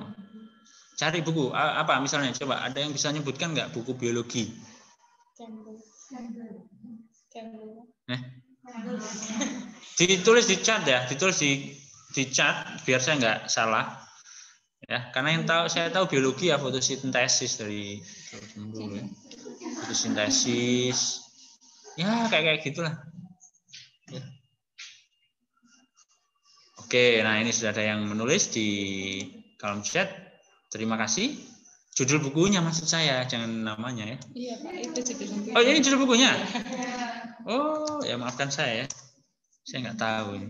Cari buku apa misalnya, coba ada yang bisa nyebutkan nggak buku biologi? Ditulis di chat ya, ditulis di chat biar saya nggak salah ya, karena yang tahu saya tahu biologi ya fotosintesis dari dulu ya. Fotosintesis ya kayak gitulah ya. Oke, nah ini sudah ada yang menulis di kolom chat. Terima kasih. Judul bukunya maksud saya, jangan namanya ya. Iya Pak, itu judul bukunya. Oh ini judul bukunya. Oh ya maafkan saya ya. Saya nggak tahu ini.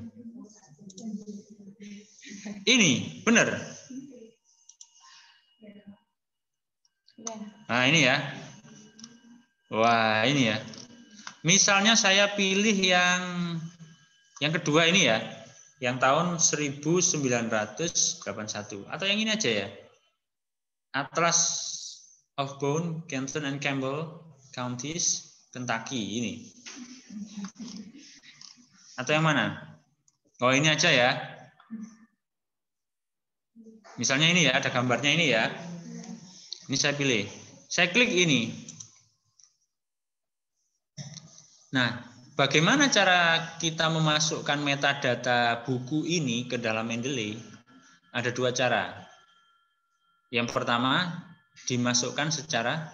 Ini benar. Nah ini ya. Wah ini ya. Misalnya saya pilih yang kedua ini ya. Yang tahun 1981 atau yang ini aja ya. Atlas of Boone, Kenton and Campbell Counties, Kentucky ini. Atau yang mana? Oh, ini aja ya. Misalnya ini ya, ada gambarnya ini ya. Ini saya pilih. Saya klik ini. Nah, bagaimana cara kita memasukkan metadata buku ini ke dalam Mendeley? Ada dua cara. Yang pertama, dimasukkan secara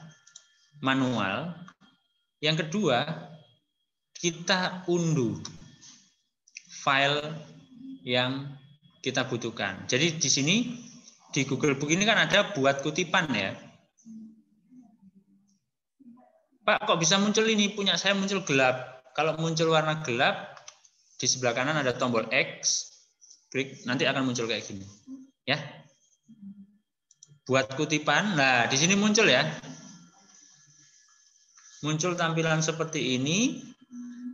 manual. Yang kedua, kita unduh file yang kita butuhkan. Jadi di sini, di Google Book ini kan ada buat kutipan ya. Pak, kok bisa muncul ini? Punya saya muncul gelap. Kalau muncul warna gelap, di sebelah kanan ada tombol X, klik, nanti akan muncul kayak gini. Ya. Buat kutipan, nah di sini muncul ya. Muncul tampilan seperti ini.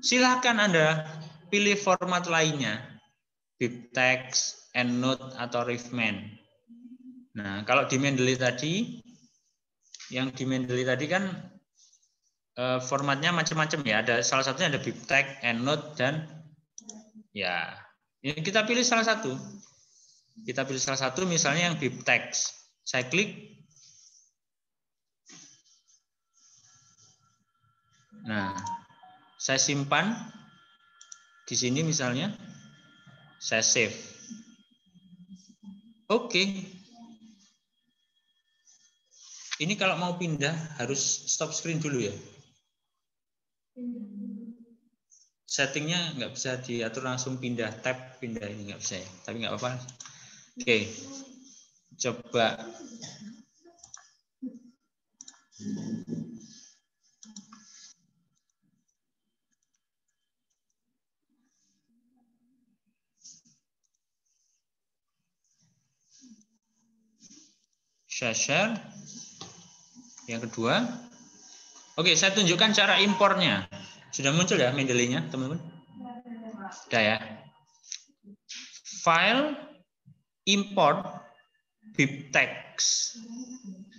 Silahkan Anda pilih format lainnya. BibTeX, EndNote, atau Riffman. Nah, kalau di Mendeley tadi, yang di Mendeley tadi kan formatnya macam-macam ya. Ada salah satunya ada BibTeX, EndNote, dan ya ini kita pilih salah satu. Kita pilih salah satu, misalnya yang BibTeX. Saya klik. Nah, saya simpan di sini misalnya. Saya save. Oke. Ini kalau mau pindah harus stop screen dulu ya. Settingnya nggak bisa diatur langsung pindah tab, pindah ini nggak bisa ya. Tapi nggak apa-apa. Oke, coba. Share. Yang kedua. Oke, saya tunjukkan cara impornya. Sudah muncul ya Mendeley-nya, teman-teman? Sudah ya. File, import, BibTeX.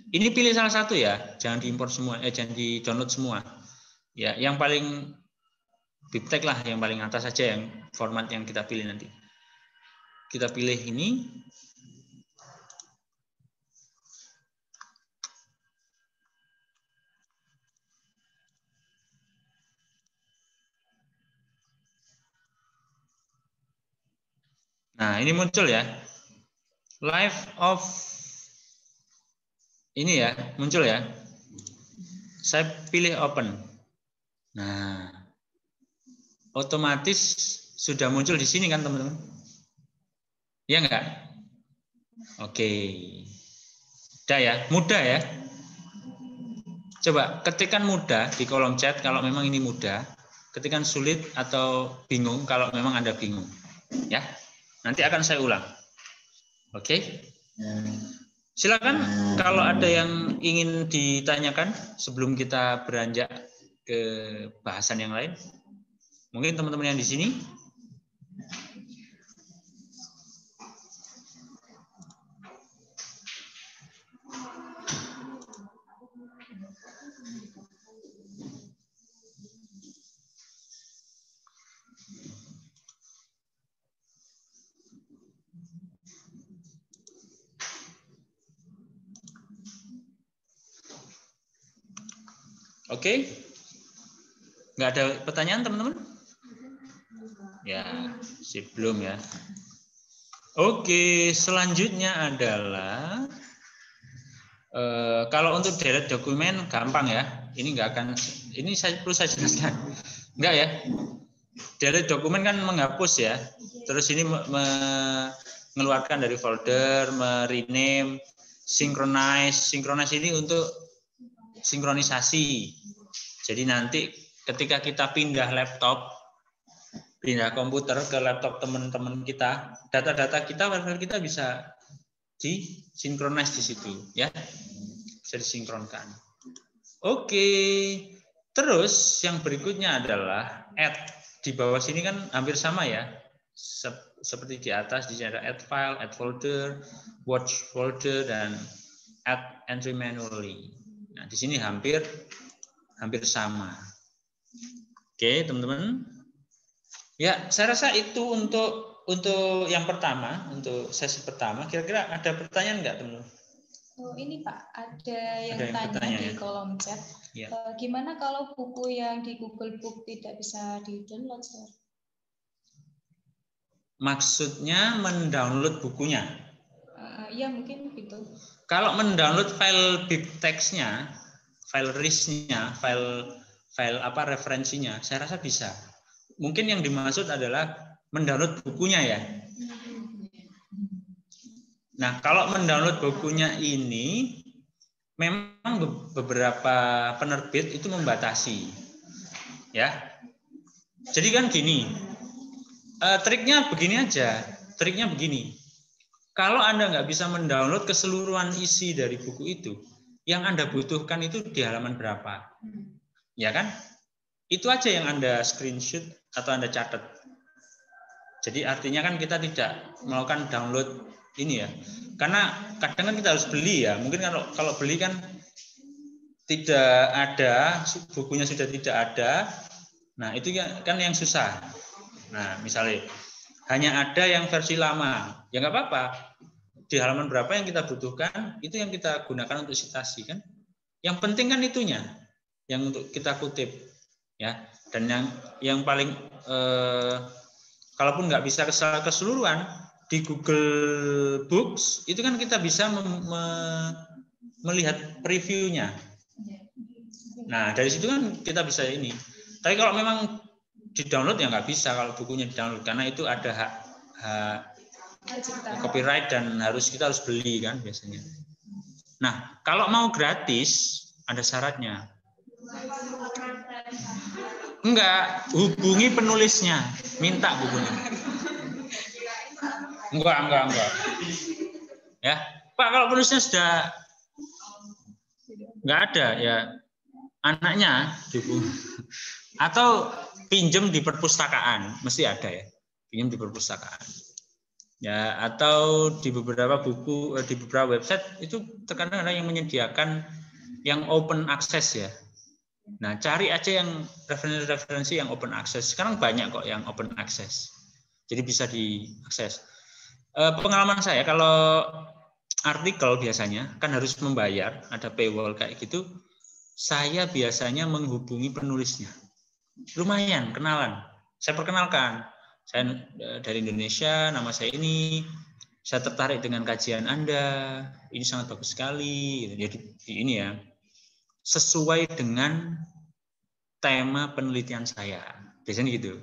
Ini pilih salah satu ya, jangan diimport semua, jangan di-download semua. Ya, yang paling BibTeX lah, yang paling atas saja yang format yang kita pilih nanti. Kita pilih ini. Nah, ini muncul ya. Life of ini ya, muncul ya. Saya pilih open. Nah, otomatis sudah muncul di sini kan, teman-teman? Ya enggak? Oke. Udah ya, mudah ya. Coba ketikkan mudah di kolom chat kalau memang ini mudah. Ketikkan sulit atau bingung kalau memang Anda bingung. Ya. Nanti akan saya ulang. Oke. Silakan kalau ada yang ingin ditanyakan sebelum kita beranjak ke bahasan yang lain. Mungkin teman-teman yang di sini. Oke, nggak ada pertanyaan teman-teman? Ya, belum ya. Oke, selanjutnya adalah kalau untuk delete dokumen gampang ya. Ini nggak akan, ini saya perlu saya jelaskan. Enggak ya. Delete dokumen kan menghapus ya. Terus ini mengeluarkan dari folder, rename, synchronize ini untuk sinkronisasi. Jadi nanti ketika kita pindah laptop, pindah komputer ke laptop teman-teman kita, data-data kita, file kita bisa disinkronis di situ, ya, bisa disinkronkan. Oke, terus yang berikutnya adalah add. Di bawah sini kan hampir sama ya, seperti di atas, di sini ada add file, add folder, watch folder, dan add entry manually. Nah, di sini hampir sama. Oke, teman-teman. Ya, saya rasa itu untuk yang pertama, untuk sesi pertama. Kira-kira ada pertanyaan nggak, teman-teman? Oh, ini Pak, ada yang Ada tanya ya? di kolom chat. Ya. Gimana kalau buku yang di Google Book tidak bisa di-download, Sir? Maksudnya mendownload bukunya? Ya mungkin gitu. Kalau mendownload file big text-nya, file RIS-nya, file apa referensinya, saya rasa bisa. Mungkin yang dimaksud adalah mendownload bukunya ya. Nah, kalau mendownload bukunya ini memang beberapa penerbit itu membatasi. Ya. Jadi kan gini. Triknya begini aja. Triknya begini. Kalau Anda nggak bisa mendownload keseluruhan isi dari buku itu, yang Anda butuhkan itu di halaman berapa? Ya kan? Itu aja yang Anda screenshot atau Anda catat. Jadi artinya kan kita tidak melakukan download ini ya. Karena kadang kan kita harus beli ya. Mungkin kalau beli kan tidak ada, bukunya sudah tidak ada. Nah, itu kan yang susah. Nah, misalnya hanya ada yang versi lama. Ya nggak apa-apa. Di halaman berapa yang kita butuhkan, itu yang kita gunakan untuk citasi kan. Yang penting kan itunya, yang untuk kita kutip. Ya, dan yang paling kalaupun nggak bisa keseluruhan di Google Books itu kan kita bisa melihat previewnya. Nah dari situ kan kita bisa ini. Tapi kalau memang di download ya nggak bisa kalau bukunya di download karena itu ada hak copyright dan kita harus beli kan biasanya. Nah kalau mau gratis ada syaratnya. Enggak, hubungi penulisnya, minta bukunya. Enggak. Ya, Pak, kalau penulisnya sudah enggak ada, ya anaknya dihubungi. Atau pinjem di perpustakaan, mesti ada ya, pinjem di perpustakaan. Ya, atau di beberapa buku, di beberapa website itu terkadang ada yang menyediakan yang open access ya. Nah, cari aja yang referensi-referensi yang open access. Sekarang banyak kok yang open access. Jadi bisa diakses. Pengalaman saya kalau artikel biasanya kan harus membayar, ada paywall kayak gitu. Saya biasanya menghubungi penulisnya. Lumayan, kenalan. Saya perkenalkan. Saya dari Indonesia, nama saya ini. Saya tertarik dengan kajian Anda. Ini sangat bagus sekali. Jadi ini ya. Sesuai dengan tema penelitian saya. Biasanya gitu.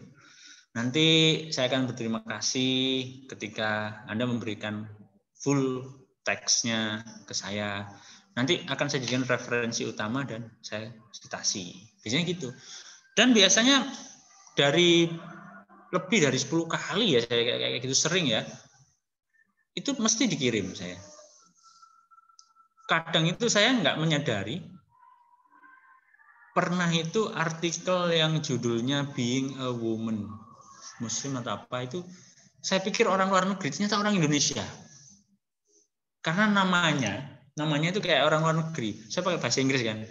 Nanti saya akan berterima kasih ketika Anda memberikan full teksnya ke saya. Nanti akan saya jadikan referensi utama dan saya citasi. Biasanya gitu. Dan biasanya dari lebih dari 10 kali ya saya kayak gitu sering ya. Itu mesti dikirim saya. Kadang itu saya nggak menyadari. Pernah itu artikel yang judulnya Being a Woman Muslim atau apa itu, saya pikir orang luar negeri, ternyata orang Indonesia. Karena namanya itu kayak orang luar negeri. Saya pakai bahasa Inggris kan.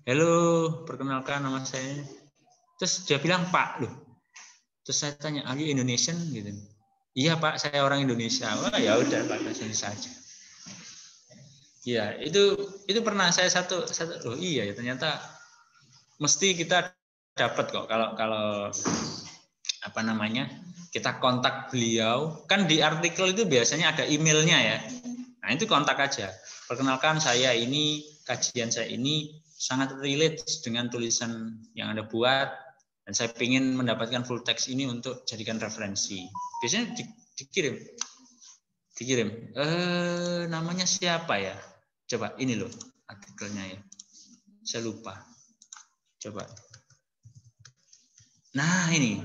Halo, perkenalkan nama saya. Terus dia bilang Pak loh. Terus saya tanya, are you Indonesian gitu. Iya Pak, saya orang Indonesia. Wah ya udah Pak, bahasa Indonesia saja. Ya itu pernah saya satu oh iya ya ternyata mesti kita dapat kok kalau apa namanya kita kontak beliau kan di artikel itu biasanya ada emailnya ya. Nah itu kontak aja. Perkenalkan saya ini kajian saya ini sangat relate dengan tulisan yang Anda buat dan saya ingin mendapatkan full text ini untuk jadikan referensi. Biasanya dikirim. Namanya siapa ya? Coba ini loh artikelnya ya. Saya lupa. Coba. Nah ini.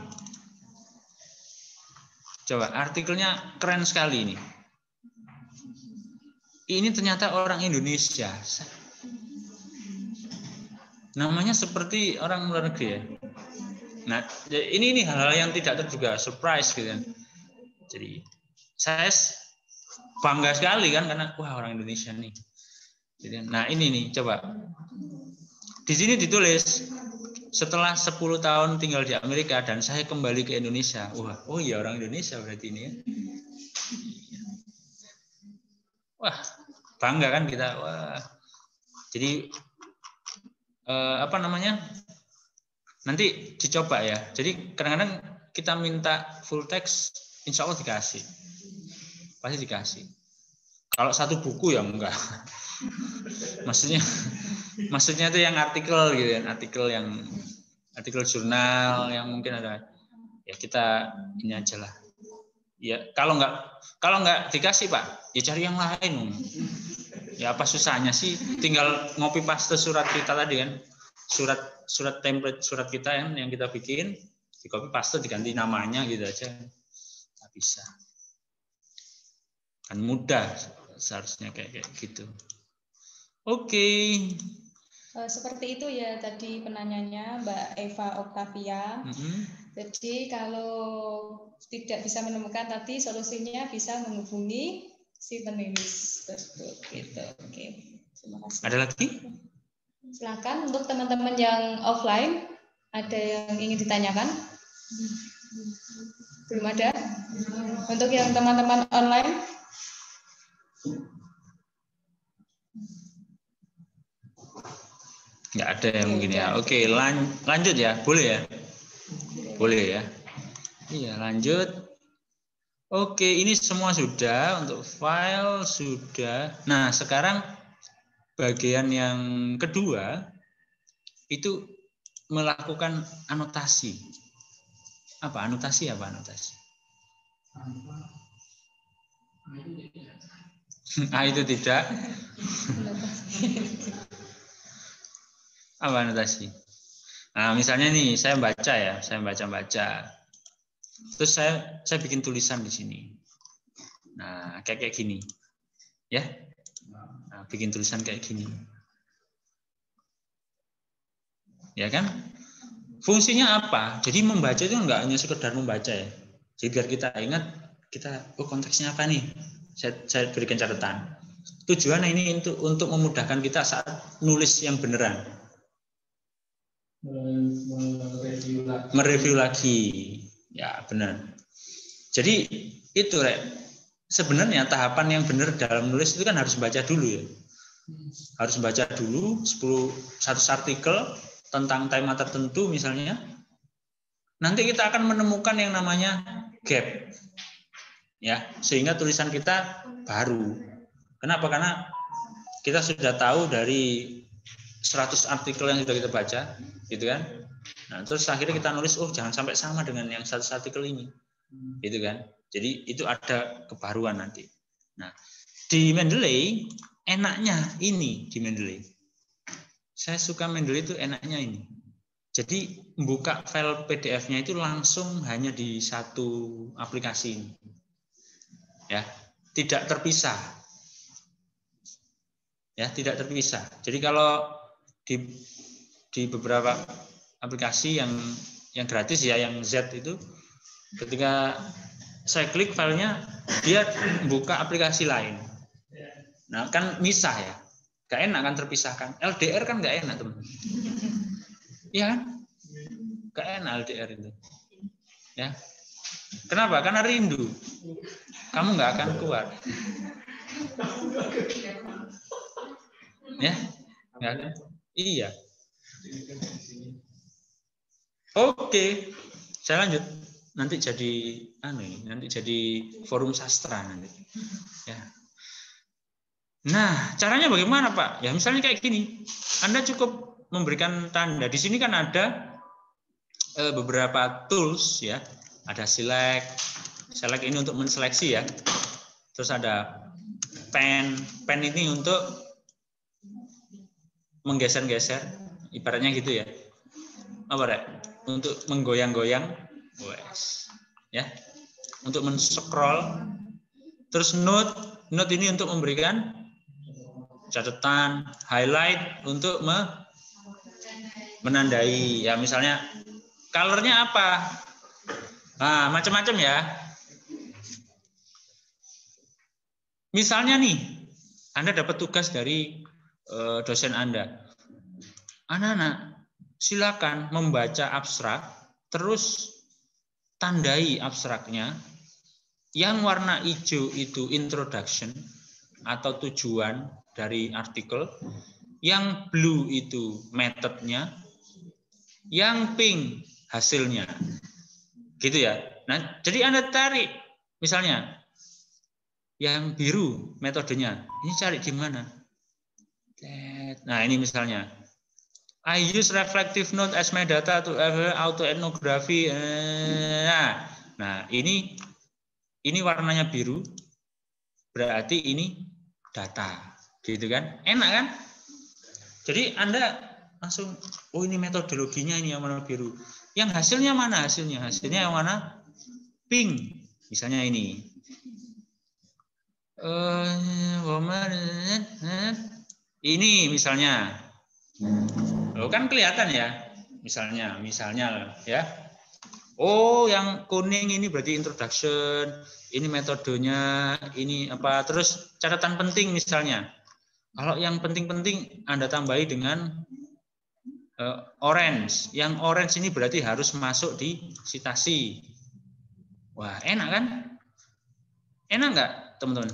Coba artikelnya keren sekali ini. Ini ternyata orang Indonesia. Namanya seperti orang luar negeri ya. Nah ini hal-hal yang tidak terduga, surprise gitu kan. Jadi saya bangga sekali kan karena wah orang Indonesia nih. Nah ini nih coba. Di sini ditulis setelah 10 tahun tinggal di Amerika dan saya kembali ke Indonesia, wah, oh iya orang Indonesia berarti ini ya. Wah, bangga kan kita. Wah. Jadi apa namanya? Nanti dicoba ya. Jadi kadang-kadang kita minta full text, insya Allah dikasih. Pasti dikasih. Kalau satu buku ya enggak. Maksudnya itu yang artikel gitu ya, artikel jurnal yang mungkin ada. Ya kita ini aja lah. Ya kalau nggak dikasih Pak, ya cari yang lain. Ya apa susahnya sih? Tinggal ngopi paste surat kita tadi kan. Surat template surat kita yang kita bikin, di copy paste diganti namanya gitu aja. Nggak bisa. Kan mudah seharusnya kayak gitu. Oke. Seperti itu ya tadi penanyanya Mbak Eva Octavia. Jadi kalau tidak bisa menemukan tadi solusinya bisa menghubungi si penulis tersebut gitu. Oke. Terima kasih. Ada lagi? Silakan untuk teman-teman yang offline, ada yang ingin ditanyakan? Belum ada? Untuk yang teman-teman online? Nggak ada ya mungkin ya. Oke, lanjut ya. Boleh ya? Boleh ya. Iya, lanjut. Oke, ini semua sudah. Untuk file sudah. Nah, sekarang bagian yang kedua itu melakukan anotasi. Apa anotasi? Ah, itu tidak. Apa anotasi? Nah, misalnya nih saya baca ya, saya baca. Terus saya bikin tulisan di sini. Nah, kayak gini. Ya. Nah, bikin tulisan kayak gini. Ya kan? Fungsinya apa? Jadi membaca itu enggak hanya sekedar membaca ya. Jadi biar kita ingat konteksnya apa nih? Saya berikan catatan. Tujuannya ini untuk memudahkan kita saat nulis yang beneran. Mereview lagi. Ya, benar. Jadi itu sebenarnya tahapan yang benar dalam nulis itu kan harus baca dulu ya. Harus baca dulu 100 artikel tentang tema tertentu misalnya. Nanti kita akan menemukan yang namanya gap. Ya, sehingga tulisan kita baru. Kenapa? Karena kita sudah tahu dari 100 artikel yang sudah kita baca, gitu kan? Nah, terus akhirnya kita nulis, jangan sampai sama dengan yang 100 artikel ini, gitu kan? Jadi itu ada kebaruan nanti. Nah, di Mendeley enaknya ini di Mendeley. Saya suka Mendeley itu enaknya ini. Jadi membuka file PDF-nya itu langsung hanya di satu aplikasi ini. Ya, tidak terpisah. Ya, tidak terpisah. Jadi kalau di beberapa aplikasi yang gratis ya, yang Z itu, ketika saya klik filenya, dia buka aplikasi lain. Nah, kan misah ya. Gak enak kan terpisahkan. LDR kan gak enak, teman. Iya kan? Gak enak LDR itu. Ya. Kenapa? Karena rindu. Kamu gak akan kuat. Ya? Gak ada? Iya. Oke. Saya lanjut. Nanti jadi forum sastra nanti. Ya. Nah, caranya bagaimana, Pak? Ya misalnya kayak gini. Anda cukup memberikan tanda. Di sini kan ada beberapa tools ya. Ada select ini untuk menseleksi ya. Terus ada pen ini untuk menggeser-geser, ibaratnya gitu ya. Apa, Rek? Untuk menggoyang-goyang, ya. Untuk men-scroll. Terus note ini untuk memberikan catatan, highlight untuk menandai. Ya misalnya colornya apa? Nah, macam-macam ya. Misalnya nih, Anda dapat tugas dari dosen Anda. Anak-anak, silakan membaca abstrak, terus tandai abstraknya. Yang warna hijau itu introduction atau tujuan dari artikel, yang blue itu metodenya, yang pink hasilnya. Gitu ya. Nah, jadi Anda tarik misalnya yang biru metodenya. Ini cari di mana? Nah, ini misalnya I use reflective note as my data to autoethnography. Nah, ini warnanya biru, berarti ini data, gitu kan? Enak kan? Jadi Anda langsung, oh ini metodologinya ini yang warna biru. Yang hasilnya mana hasilnya? Hasilnya yang warna pink, misalnya ini. Ini misalnya, oh kan kelihatan ya, misalnya ya. Oh, yang kuning ini berarti introduction, ini metodenya, ini apa, terus catatan penting misalnya. Kalau yang penting-penting Anda tambahi dengan orange. Yang orange ini berarti harus masuk di citasi. Wah, enak kan? Enak nggak, teman-teman?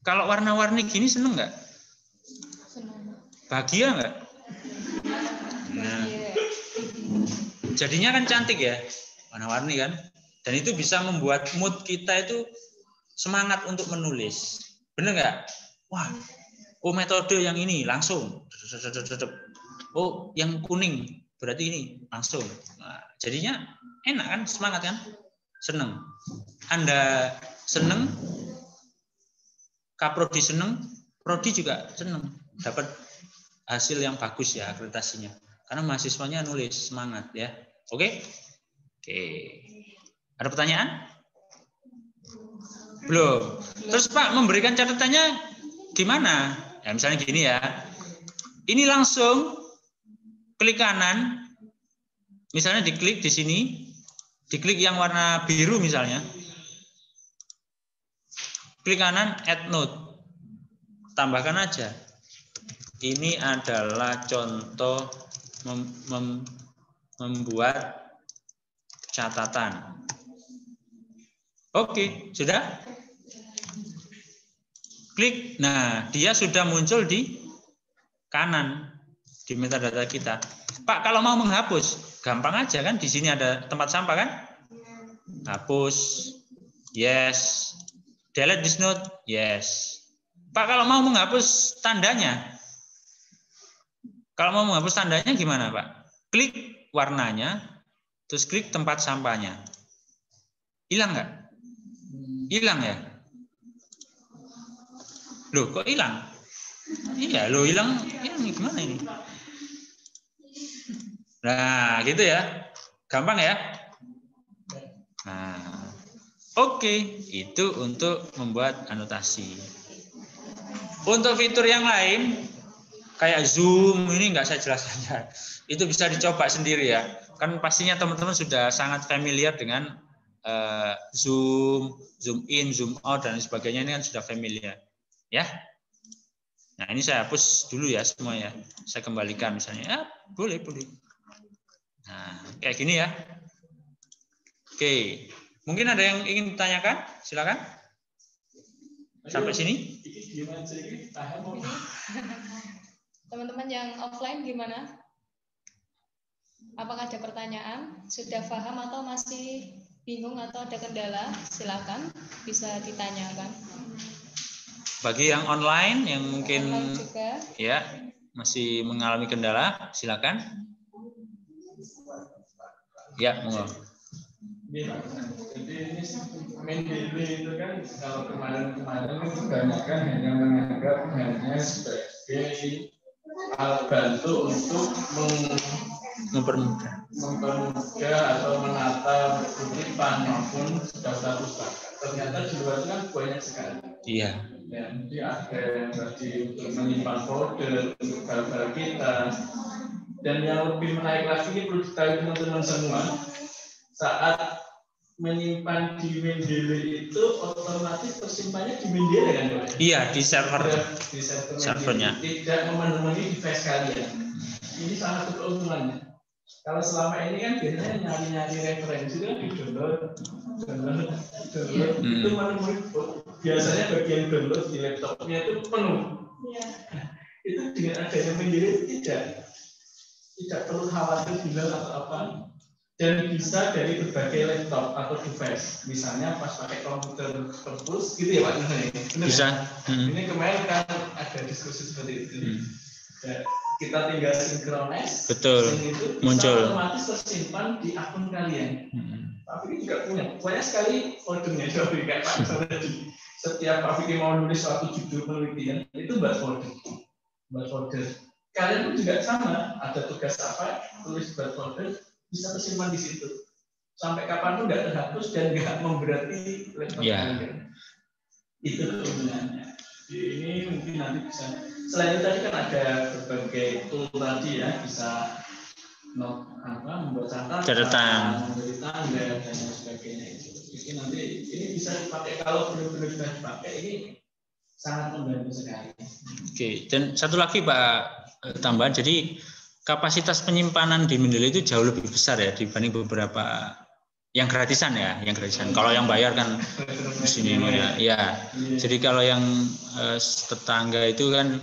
Kalau warna-warni gini seneng nggak? Bahagia nggak? Nah. Jadinya kan cantik ya, warna-warni kan, dan itu bisa membuat mood kita itu semangat untuk menulis, bener nggak? Wah, oh metode yang ini langsung, oh yang kuning berarti ini langsung. Nah, jadinya enak kan, semangat kan, seneng. Anda seneng, Kaprodi seneng, Prodi juga seneng, dapat hasil yang bagus ya akreditasinya, karena mahasiswanya nulis semangat ya. Oke? Oke. Ada pertanyaan? Belum. Terus Pak memberikan catatannya gimana? Ya misalnya gini ya. Ini langsung klik kanan. Misalnya diklik di sini, diklik yang warna biru misalnya. Klik kanan add note. Tambahkan aja. Ini adalah contoh membuat catatan. Oke, sudah? Klik. Nah, dia sudah muncul di kanan di metadata kita. Pak, kalau mau menghapus, gampang aja kan? Di sini ada tempat sampah kan? Hapus. Yes. Delete this note. Yes. Pak, kalau mau menghapus tandanya. Kalau mau menghapus tandanya gimana, Pak? Klik warnanya, terus klik tempat sampahnya. Hilang nggak? Hilang ya? Loh, kok hilang? Iya, loh hilang. Ini gimana ini? Nah, gitu ya. Gampang ya? Nah, oke. Itu untuk membuat anotasi. Untuk fitur yang lain, kayak Zoom, ini nggak saya jelaskan. Itu bisa dicoba sendiri ya. Kan pastinya teman-teman sudah sangat familiar dengan Zoom, Zoom in, Zoom out, dan sebagainya. Ini kan sudah familiar. Ya. Nah, ini saya hapus dulu ya semua ya. Saya kembalikan misalnya. Ya, boleh. Nah, kayak gini ya. Oke. Mungkin ada yang ingin ditanyakan? Silakan. Sampai sini. Teman-teman yang offline gimana? Apakah ada pertanyaan? Sudah paham atau masih bingung atau ada kendala? Silakan, bisa ditanyakan. Bagi yang online yang mungkin juga. Ya masih mengalami kendala, silakan. Ya, monggo. Jadi ini Mendeley itu kan kalau kemarin-kemarin itu banyak kan hanya menganggap hanya sebagai alat bantu untuk mempermudah atau menata kutipan maupun daftar pustaka. Ternyata di luar itu kan banyak sekali. Iya. Ya, jadi ada yang tadi untuk menyimpan folder, untuk gambar kita. Dan yang lebih menarik lagi ini perlu diketahui teman-teman semua, saat menyimpan di Mendeley itu otomatis tersimpannya di Mendeley kan, Pak? Iya, di server. Di servernya. Servernya. Tidak memenuhi device kalian. ini salah satu keuntungannya. Kalau selama ini kan biasanya nyari-nyari referensi itu kan di download. Itu biasanya bagian download di laptopnya itu penuh. Itu dengan adanya Mendeley tidak perlu khawatir bilang atau apa, dan bisa dari berbagai laptop atau device. Misalnya pas pakai komputer perpus gitu ya Pak. Bisa. Ini kemarin kan ada diskusi seperti itu. Ya, kita tinggal sinkronize, betul, itu muncul otomatis tersimpan di akun kalian. Tapi ini juga punya banyak sekali foldernya, jadi kayak Pak tadi. Setiap Pak Fikri mau nulis suatu judul penelitian itu buat folder. Kalian pun juga sama, ada tugas apa, tulis buat folder, bisa tersimpan di situ. Sampai kapan pun nggak terhapus dan nggak memberati laptop kalian. Itu keuntungannya. Ini mungkin nanti bisa. Selain itu tadi kan ada berbagai tool tadi ya, bisa membuat catatan, memberi tanda dan sebagainya. Jadi nanti ini bisa dipakai, kalau benar-benar sudah dipakai ini sangat membantu sekali. Oke, dan satu lagi Pak tambahan, jadi kapasitas penyimpanan di Mendeley itu jauh lebih besar ya dibanding beberapa yang gratisan ya, yang gratisan. Kalau yang bayar kan di sini ya. Jadi kalau yang tetangga itu kan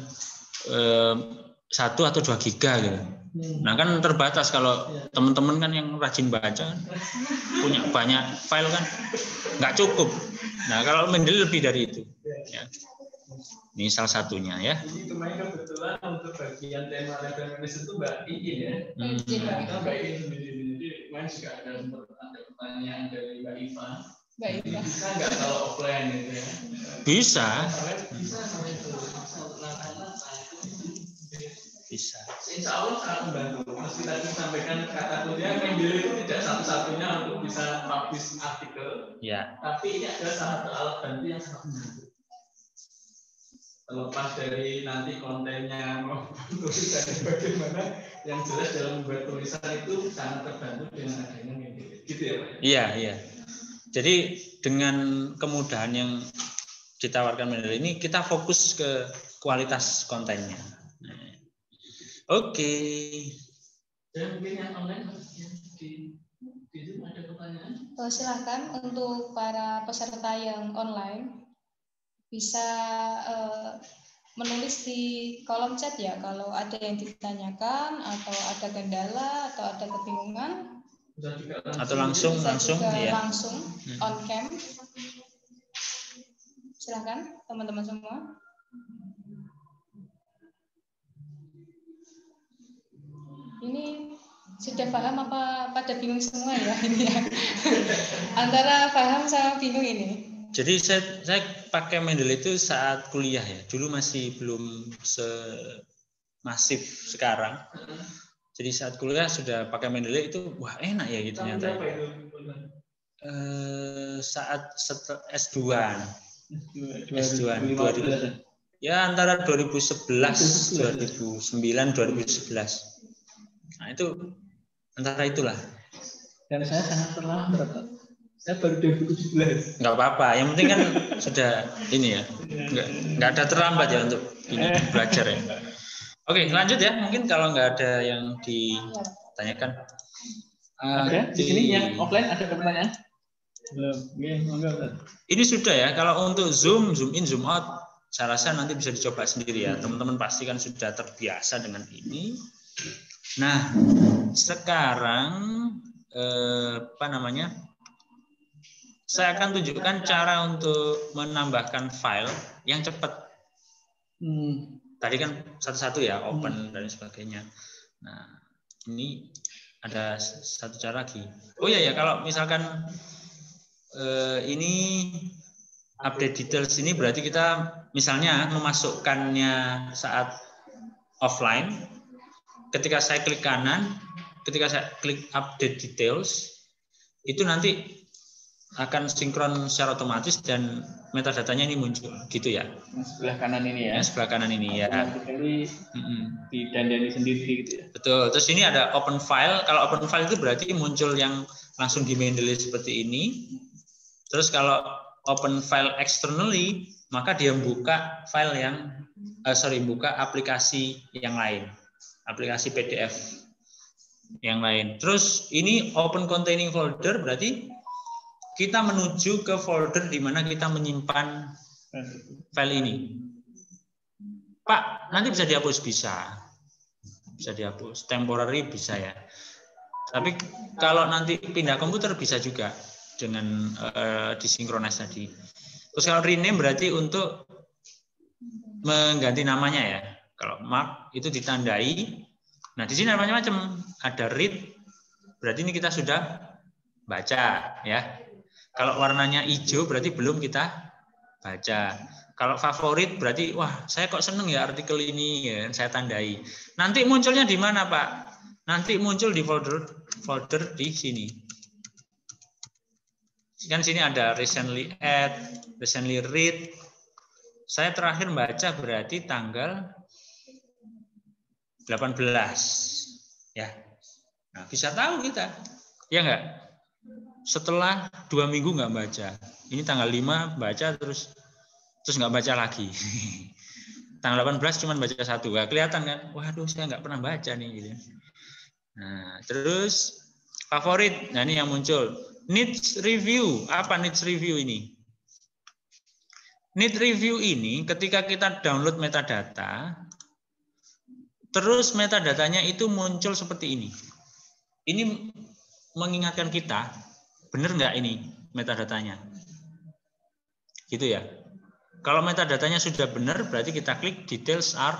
1 atau 2 giga gitu. Nah kan terbatas kalau teman-teman kan yang rajin baca punya banyak file kan nggak cukup. Nah kalau Mendeley lebih dari itu. Ya. Ini salah satunya ya. Ini kemarin kebetulan untuk bagian tema referensi itu Mbak Iin ya. Kita Mbak Iin sendiri, jadi kemarin juga ada pertanyaan dari Mbak Iva. Bisa nggak kalau offline gitu ya? Bisa. Bisa. Insya Allah sangat membantu. Meski tadi sampaikan kata kuncinya Mendeley itu tidak satu-satunya untuk bisa publish artikel. Ya. Tapi ini adalah salah satu alat bantu yang sangat membantu. Terlepas dari nanti kontennya maupun tulisannya bagaimana, yang jelas dalam membuat tulisan itu sangat terbantu dengan adanya Mendeley. Gitu ya Pak? Iya. Jadi dengan kemudahan yang ditawarkan Mendeley ini, kita fokus ke kualitas kontennya. Oke. Dan mungkin yang online di Zoom ada pertanyaan? Silakan untuk para peserta yang online bisa menulis di kolom chat ya kalau ada yang ditanyakan atau ada kendala atau ada kebingungan. Atau langsung ya. Langsung on cam. Silakan teman-teman semua. Ini sudah paham apa pada bingung semua ya ini ya? Antara paham sama bingung ini. Jadi saya pakai Mendeley itu saat kuliah ya. Dulu masih belum semasif sekarang. Jadi saat kuliah sudah pakai Mendeley itu wah enak ya gitu ternyata. Saat S2. Ya antara 2011, 2009, 2011. Nah itu antara itulah. Dan saya sangat terlambat. Saya baru 2017. Nggak apa-apa. Yang penting kan sudah ini ya. Nggak ada terlambat ya untuk ini belajar ya. Oke lanjut ya. Mungkin kalau nggak ada yang ditanyakan. Ada di sini yang offline ada pertanyaan? Belum. Ini sudah ya. Kalau untuk zoom in, zoom out, saya rasa nanti bisa dicoba sendiri ya. Teman-teman pasti kan sudah terbiasa dengan ini. Nah, sekarang saya akan tunjukkan cara untuk menambahkan file yang cepat. Tadi kan satu-satu ya, open dan sebagainya. Nah, ini ada satu cara lagi. Oh ya, kalau misalkan ini update details ini berarti kita misalnya memasukkannya saat offline. Ketika saya klik kanan, ketika saya klik update details, itu nanti akan sinkron secara otomatis dan metadatanya ini muncul, gitu ya. Sebelah kanan ini ya. Sebelah kanan ini ya. Didandani sendiri gitu ya. Betul. Terus ini ada open file. Kalau open file itu berarti muncul yang langsung di Mendeley seperti ini. Terus kalau open file externally, maka dia buka file yang buka aplikasi yang lain. aplikasi PDF yang lain. Terus ini open containing folder, berarti kita menuju ke folder di mana kita menyimpan file ini. Pak, nanti bisa dihapus? Bisa dihapus. Temporary bisa ya. Tapi kalau nanti pindah komputer bisa juga dengan disinkronis tadi. Terus kalau rename berarti untuk mengganti namanya ya. Kalau mark itu ditandai. Nah, di sini namanya macam ada read, berarti ini kita sudah baca ya. Kalau warnanya hijau berarti belum kita baca. Kalau favorit berarti wah, saya kok seneng ya artikel ini ya, saya tandai. Nanti munculnya di mana, Pak? Nanti muncul di folder di sini. Kan sini ada recently add, recently read. Saya terakhir baca berarti tanggal 18 ya. Nah, bisa tahu kita. Ya enggak? Setelah 2 minggu nggak baca. Ini tanggal 5 baca terus nggak baca lagi. Tanggal 18 cuma baca 1. Nggak kelihatan kan? Waduh, saya nggak pernah baca nih gitu. Nah, terus favorit. Nah, ini yang muncul. Needs review. Apa needs review ini? Need review ini ketika kita download metadata, terus metadatanya itu muncul seperti ini. Ini mengingatkan kita, benar nggak ini metadatanya? Gitu ya. Kalau metadatanya sudah benar, berarti kita klik details are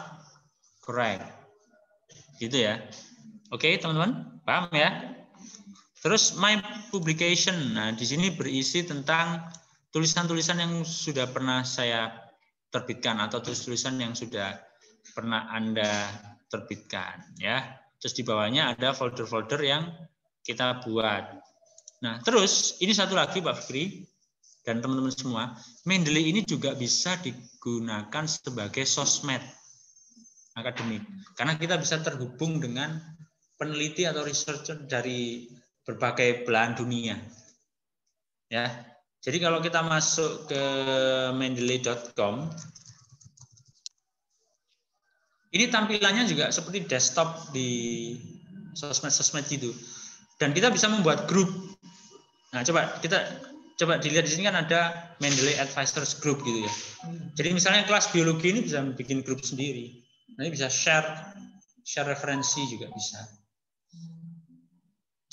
correct. Gitu ya. Oke, teman-teman, paham ya? Terus my publication. Nah, di sini berisi tentang tulisan-tulisan yang sudah pernah saya terbitkan atau tulisan yang sudah pernah Anda terbitkan ya. Terus di bawahnya ada folder-folder yang kita buat. Nah, terus ini satu lagi Pak Fikri dan teman-teman semua, Mendeley ini juga bisa digunakan sebagai sosmed akademik. Karena kita bisa terhubung dengan peneliti atau researcher dari berbagai belahan dunia. Ya. Jadi kalau kita masuk ke mendeley.com, ini tampilannya juga seperti desktop di sosmed-sosmed gitu. Dan kita bisa membuat grup. Nah, coba dilihat di sini kan ada Mendeley Advisors Group gitu ya. Jadi misalnya kelas biologi ini bisa bikin grup sendiri. Nanti bisa share referensi juga bisa.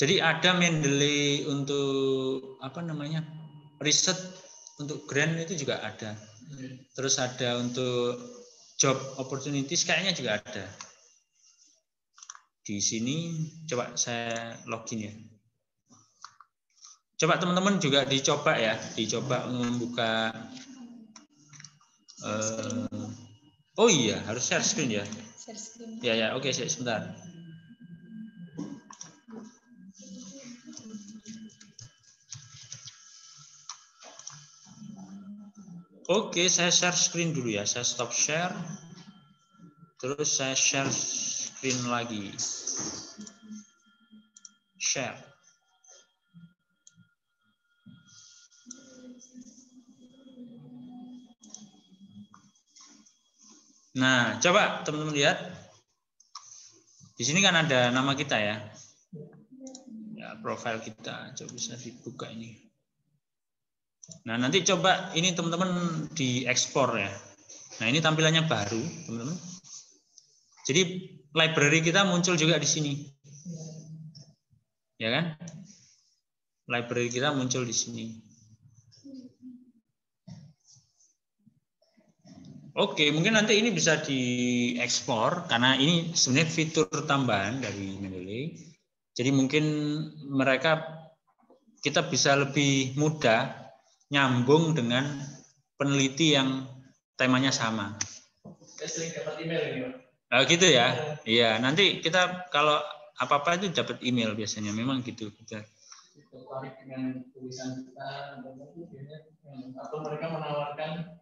Jadi ada Mendeley untuk apa namanya? Riset untuk grant itu juga ada. Terus ada untuk job opportunities kayaknya juga ada. Di sini coba saya login ya. Coba teman-teman juga dicoba membuka. Oh iya, harus share screen ya. Share screen. Ya, oke, sebentar. Oke, saya share screen dulu ya. Saya stop share. Terus saya share screen lagi. Share. Nah, coba teman-teman lihat. Di sini kan ada nama kita ya. Ya, profil kita. Coba bisa dibuka ini. Nah, nanti coba ini teman-teman diekspor ya. Nah, ini tampilannya baru, teman-teman. Jadi library kita muncul juga di sini. Ya kan? Library kita muncul di sini. Oke, mungkin nanti ini bisa diekspor karena ini sebenarnya fitur tambahan dari Mendeley. Jadi mungkin kita bisa lebih mudah nyambung dengan peneliti yang temanya sama. Saya sering dapat email ini, Pak. Oh, gitu ya. Iya, nanti kita kalau apa-apa itu dapat email biasanya. Memang gitu. Kita tertarik dengan tulisan kita atau mereka menawarkan.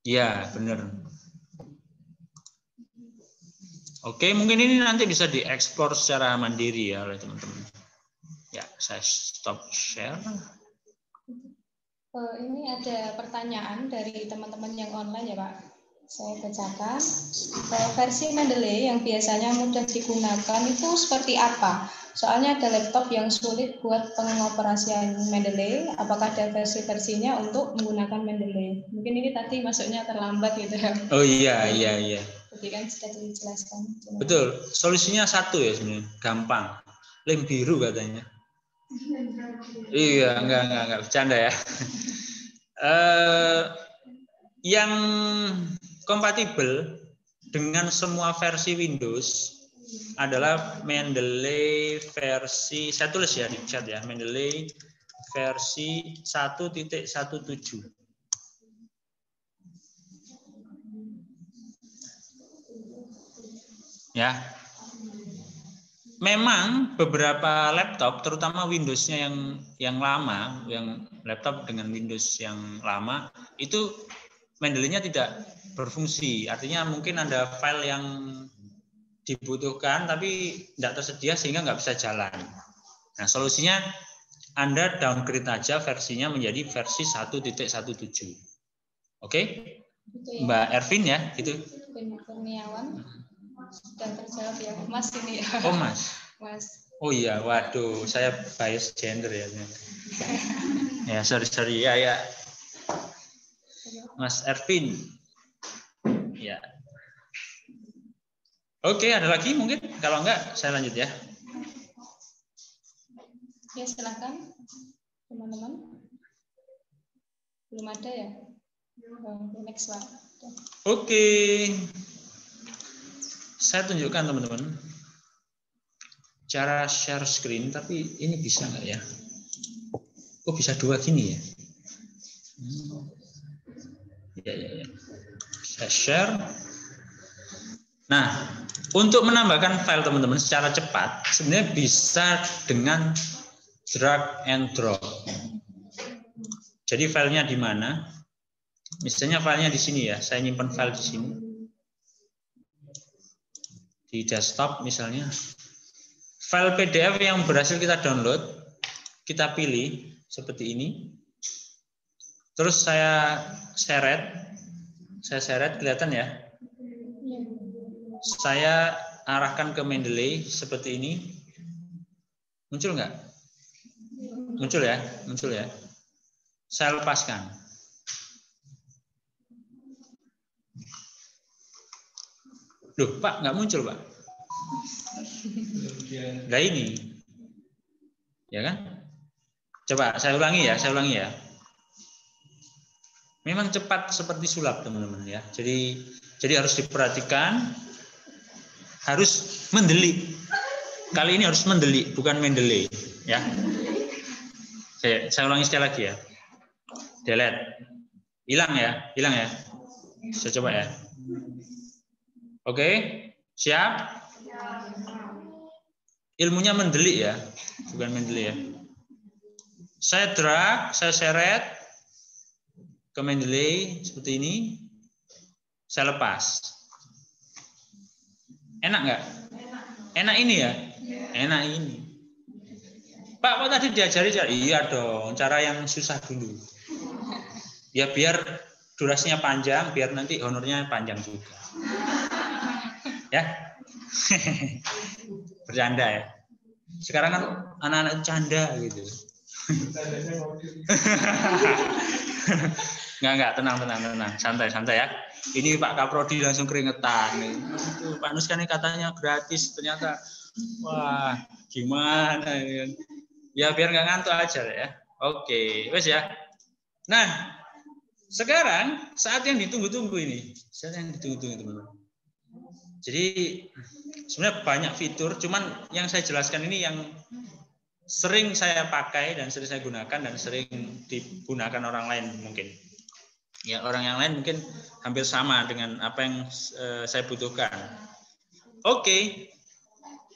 Iya, benar. Oke, mungkin ini nanti bisa diekspor secara mandiri ya oleh teman-teman. Ya, saya stop share. Ini ada pertanyaan dari teman-teman yang online ya Pak. Saya bacakan. Versi Mendeley yang biasanya mudah digunakan itu seperti apa? Soalnya ada laptop yang sulit buat pengoperasian Mendeley. Apakah ada versi-versinya untuk menggunakan Mendeley? Mungkin ini tadi masuknya terlambat gitu ya. Oh iya. Tadi kan sudah dijelaskan. Betul. Solusinya satu ya sebenarnya, gampang. Lem biru katanya. Iya, enggak bercanda ya. Yang kompatibel dengan semua versi Windows adalah Mendeley versi, saya tulis ya di chat ya, Mendeley versi 1.17. Ya. Memang beberapa laptop, terutama Windows-nya yang lama, yang laptop dengan Windows yang lama, itu Mendeley-nya tidak berfungsi. Artinya mungkin ada file yang dibutuhkan tapi tidak tersedia sehingga nggak bisa jalan. Nah, solusinya Anda downgrade aja versinya menjadi versi 1.17. Oke? Mbak Ervin ya, gitu. Kurniawan. Sudah terjawab ya, Mas ini ya. Oh, Mas. Mas. Oh iya, waduh, saya bias gender ya. Ya, sorry ya. Mas Ervin. Ya. Oke, ada lagi mungkin? Kalau enggak, saya lanjut ya. Ya, silakan teman-teman. Belum ada ya? Next Pak. Oke. Saya tunjukkan teman-teman cara share screen, tapi ini bisa nggak ya? Oh, bisa dua gini ya? Ya. Saya share. Nah, untuk menambahkan file teman-teman secara cepat, sebenarnya bisa dengan drag and drop. Jadi filenya di mana? Misalnya filenya di sini ya. Saya nyimpan file di sini. Di desktop misalnya. File PDF yang berhasil kita download, kita pilih seperti ini. Terus saya seret kelihatan ya. Saya arahkan ke Mendeley seperti ini. Muncul nggak? Muncul ya. Saya lepaskan. Loh, Pak, nggak muncul, Pak. Nah ini. Ya kan? Coba saya ulangi ya. Memang cepat seperti sulap, teman-teman ya. Jadi harus diperhatikan, harus mendelik. Kali ini harus mendelik, bukan Mendeley, ya. Saya ulangi sekali lagi ya. Delete. Hilang ya. Saya coba ya. Oke, siap? Ilmunya mendelik ya, bukan Mendeley ya. Saya drag, saya seret ke Mendeley seperti ini. Saya lepas. Enak nggak? Enak ini ya? Enak ini. Pak, kok tadi diajari? Iya dong, cara yang susah dulu. Ya biar durasinya panjang, biar nanti honornya panjang juga. Ya, bercanda ya. Sekarang kan anak-anak canda gitu. Enggak, tenang, santai ya. Ini Pak Kaprodi langsung keringetan. Itu Pak Nus kan katanya gratis, ternyata wah gimana ya. Ya biar nggak ngantuk aja ya. Oke, wes ya. Nah, sekarang saat yang ditunggu-tunggu ini, teman-teman. Jadi sebenarnya banyak fitur, cuman yang saya jelaskan ini yang sering saya pakai dan sering saya gunakan dan sering digunakan orang lain mungkin. Ya, orang yang lain mungkin hampir sama dengan apa yang saya butuhkan. Oke.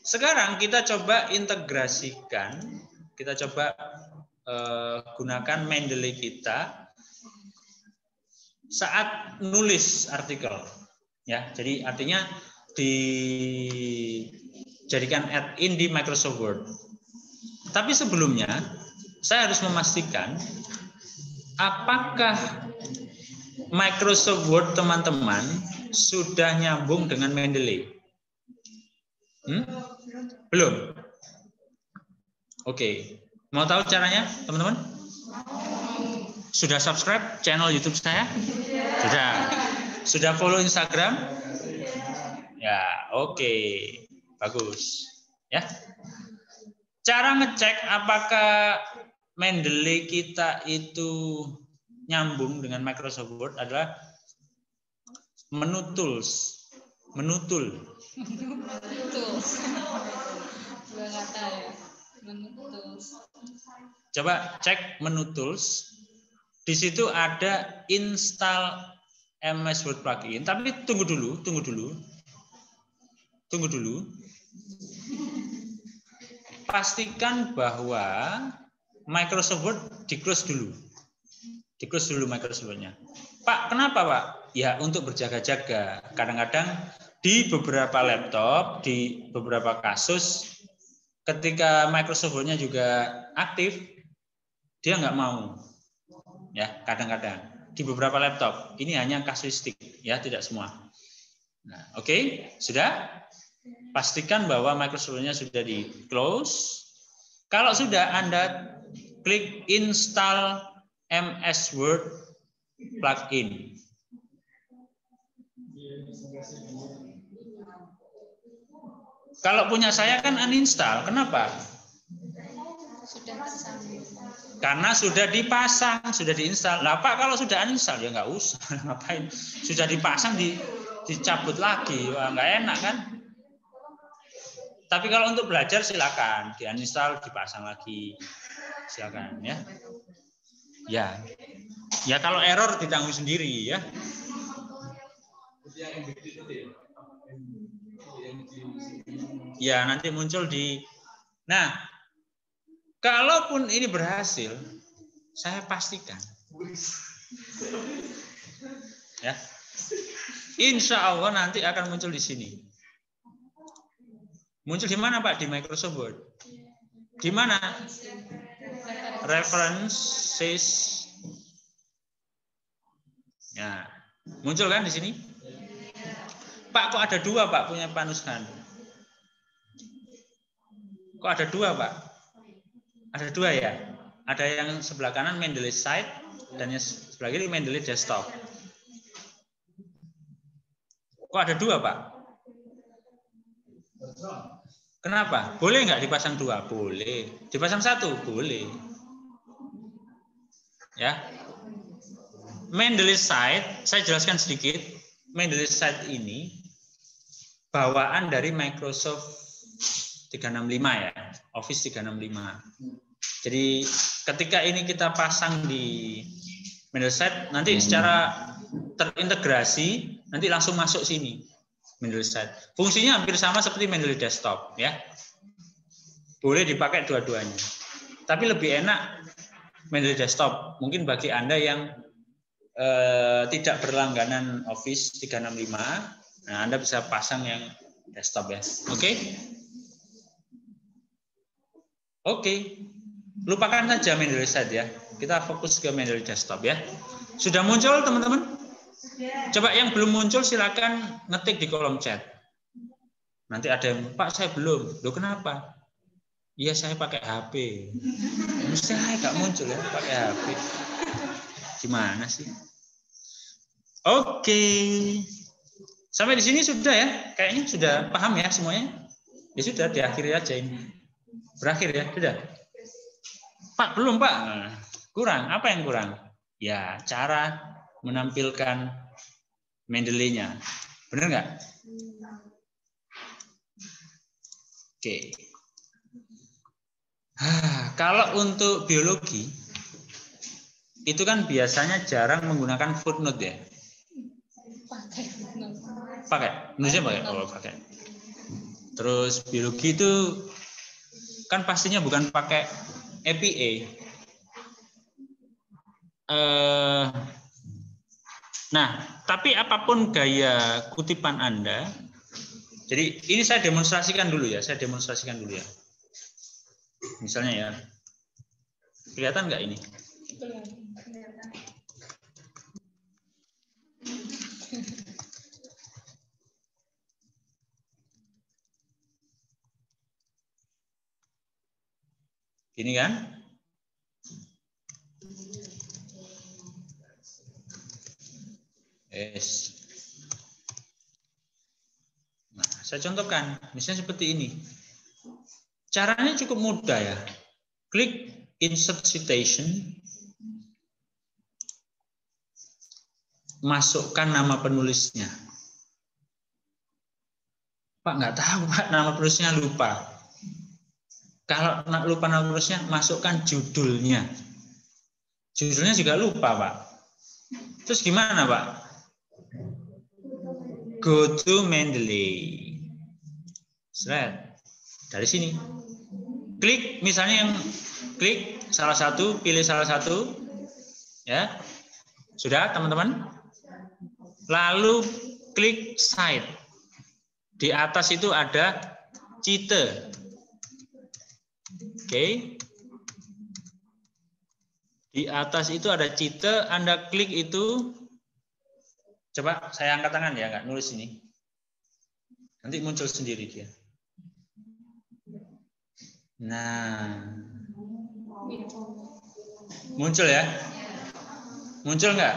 Sekarang kita coba integrasikan, kita coba gunakan Mendeley kita saat nulis artikel. Ya, jadi artinya dijadikan add-in di Microsoft Word. Tapi sebelumnya saya harus memastikan apakah Microsoft Word teman-teman sudah nyambung dengan Mendeley? Belum? Oke. Mau tahu caranya, teman-teman? Sudah subscribe channel YouTube saya? Sudah. Sudah follow Instagram? Ya, oke. Bagus. Ya. Cara ngecek apakah Mendeley kita itu nyambung dengan Microsoft Word adalah menu tools. Menu tool. Dua kata ya. Menu tools. Coba cek menu tools. Di situ ada install MS Word plugin. Tapi tunggu dulu. Pastikan bahwa Microsoft Word di-close dulu. Di-close dulu Microsoft Word-nya. Pak, kenapa Pak? Ya, untuk berjaga-jaga. Kadang-kadang di beberapa laptop, di beberapa kasus, ketika Microsoft Word-nya juga aktif, dia nggak mau. Ya, kadang-kadang. Di beberapa laptop. Ini hanya kasuistik, ya, tidak semua. Nah, oke, sudah? Pastikan bahwa Microsoft Word-nya sudah di-close. Kalau sudah, Anda klik install MS Word plugin. Kalau punya saya kan uninstall. Kenapa? Karena sudah dipasang, sudah diinstal. Lah Pak, kalau sudah uninstall ya nggak usah. Ngapain? Sudah dipasang dicabut lagi. Wah, nggak enak kan? Tapi kalau untuk belajar silakan, di-uninstall, dipasang lagi. Silakan ya. Ya. Ya kalau error ditanggung sendiri ya. Ya, nanti muncul di. Nah, kalaupun ini berhasil, saya pastikan. Ya. Insya Allah nanti akan muncul di sini. Muncul di mana Pak? Di Microsoft Word. Di mana? References. Ya, muncul kan di sini? Pak, kok ada dua Pak punya Panuskan? Kok ada dua Pak? Ada dua ya? Ada yang sebelah kanan Mendeley Site dan yang sebelah kiri Mendeley Desktop. Kok ada dua Pak? Kenapa? Boleh nggak dipasang dua? Boleh. Dipasang satu? Boleh. Ya. Mendeley Site, saya jelaskan sedikit. Mendeley Site ini bawaan dari Microsoft 365 ya, Office 365. Jadi ketika ini kita pasang di Mendeley Site, nanti secara terintegrasi nanti langsung masuk sini. Mendeley Site. Fungsinya hampir sama seperti Mendeley Desktop ya. Boleh dipakai dua-duanya. Tapi lebih enak Mendeley Desktop. Mungkin bagi Anda yang tidak berlangganan Office 365, nah Anda bisa pasang yang desktop ya. Oke? Oke. Lupakan saja Mendeley Site ya. Kita fokus ke Mendeley Desktop ya. Sudah muncul teman-teman? Coba yang belum muncul silakan ngetik di kolom chat. Nanti ada yang, Pak saya belum. Loh kenapa? Iya saya pakai HP. Saya nggak muncul ya pakai HP. Gimana sih? Oke. Sampai di sini sudah ya? Kayaknya sudah paham ya semuanya? Ya sudah diakhiri aja ini. Berakhir ya? Sudah? Pak belum Pak? Kurang. Apa yang kurang? Ya cara menampilkan Mendeley-nya. Benar nggak? Oke. Kalau untuk biologi, itu kan biasanya jarang menggunakan footnote ya? Pakai. Indonesia pakai? Oh, pakai. Terus biologi itu kan pastinya bukan pakai APA. Nah, tapi apapun gaya kutipan Anda, jadi ini saya demonstrasikan dulu ya, Misalnya ya, kelihatan nggak ini? Gini kan? Yes. Nah, saya contohkan, misalnya seperti ini. Caranya cukup mudah ya. Klik insert citation. Masukkan nama penulisnya. Pak nggak tahu Pak, nama penulisnya lupa. Kalau lupa nama penulisnya, masukkan judulnya. Judulnya juga lupa Pak. Terus gimana Pak? Go to Mendeley. Slide. Dari sini. Klik misalnya yang klik salah satu, pilih salah satu. Ya. Sudah teman-teman? Lalu klik Cite. Di atas itu ada Cite. Oke. Di atas itu ada Cite, Anda klik itu. Coba saya angkat tangan ya, nggak nulis ini. Nanti muncul sendiri dia. Nah. Muncul ya? Muncul nggak?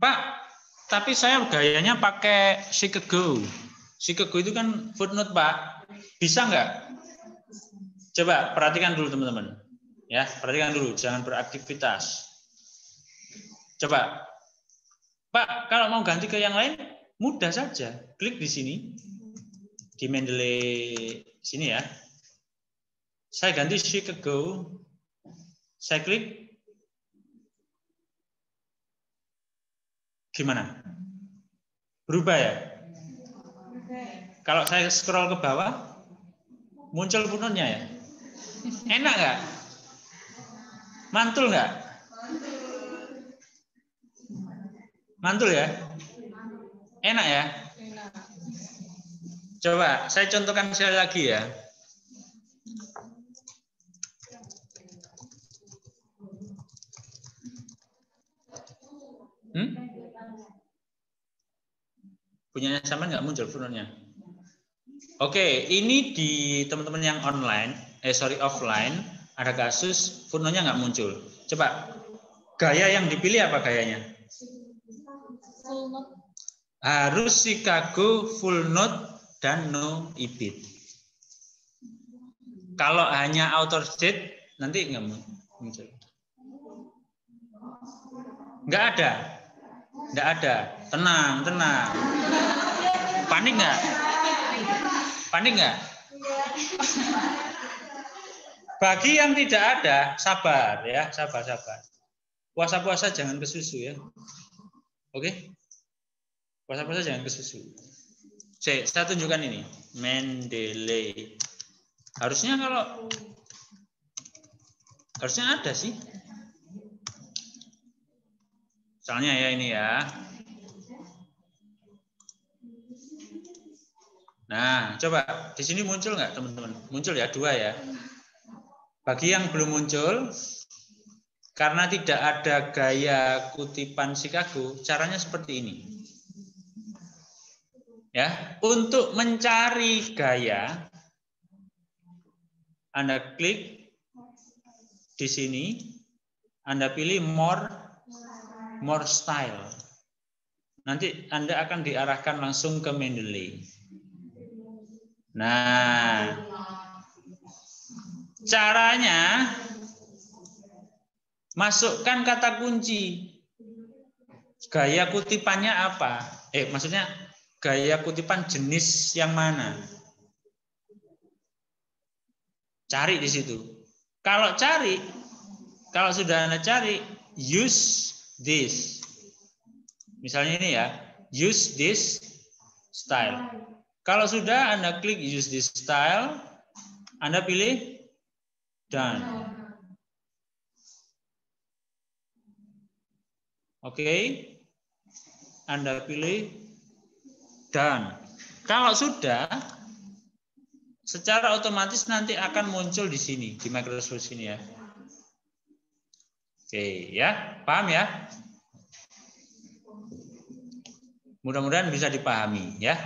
Pak, tapi saya gayanya pakai Chicago. Chicago itu kan footnote Pak. Bisa nggak? Coba perhatikan dulu teman-teman. Ya, perhatikan dulu, jangan beraktivitas. Coba. Pak, kalau mau ganti ke yang lain, mudah saja. Klik di sini. Di Mendeley sini ya. Saya ganti Chicago. Saya klik. Gimana? Berubah ya? Kalau saya scroll ke bawah, muncul punutnya ya? Enak nggak? Mantul nggak? Mantul ya? Enak ya? Coba saya contohkan sekali lagi ya. Punyanya sama nggak muncul footnote-nya? Oke, ini di teman-teman yang online, offline, ada kasus footnote-nya nggak muncul. Coba, gaya yang dipilih apa gayanya? Full note. Harus Chicago full note dan no ibid. Kalau hanya author date nanti nggak muncul. Nggak ada. Nggak ada. Tenang, tenang. Panik nggak? Panik nggak? Bagi yang tidak ada, sabar ya, sabar. Puasa-puasa jangan ke susu ya. Oke? Puasa-puasa jangan ke susu. Saya tunjukkan ini, Mendeley. Harusnya ada sih. Misalnya ya ini ya. Nah, coba di sini muncul nggak teman-teman? Muncul ya, 2 ya. Bagi yang belum muncul, karena tidak ada gaya kutipan Chicago, caranya seperti ini. Ya, untuk mencari gaya, Anda klik di sini, Anda pilih more style. Nanti Anda akan diarahkan langsung ke Mendeley. Nah, caranya masukkan kata kunci. Gaya kutipannya apa? Maksudnya gaya kutipan jenis yang mana? Cari di situ. Kalau sudah Anda cari, use this. Misalnya ini ya, use this style. Kalau sudah Anda klik use this style, Anda pilih done. Oke. Anda pilih done. Kalau sudah, secara otomatis nanti akan muncul di sini, di Microsoft sini ya. Oke, ya, paham ya? Mudah-mudahan bisa dipahami ya.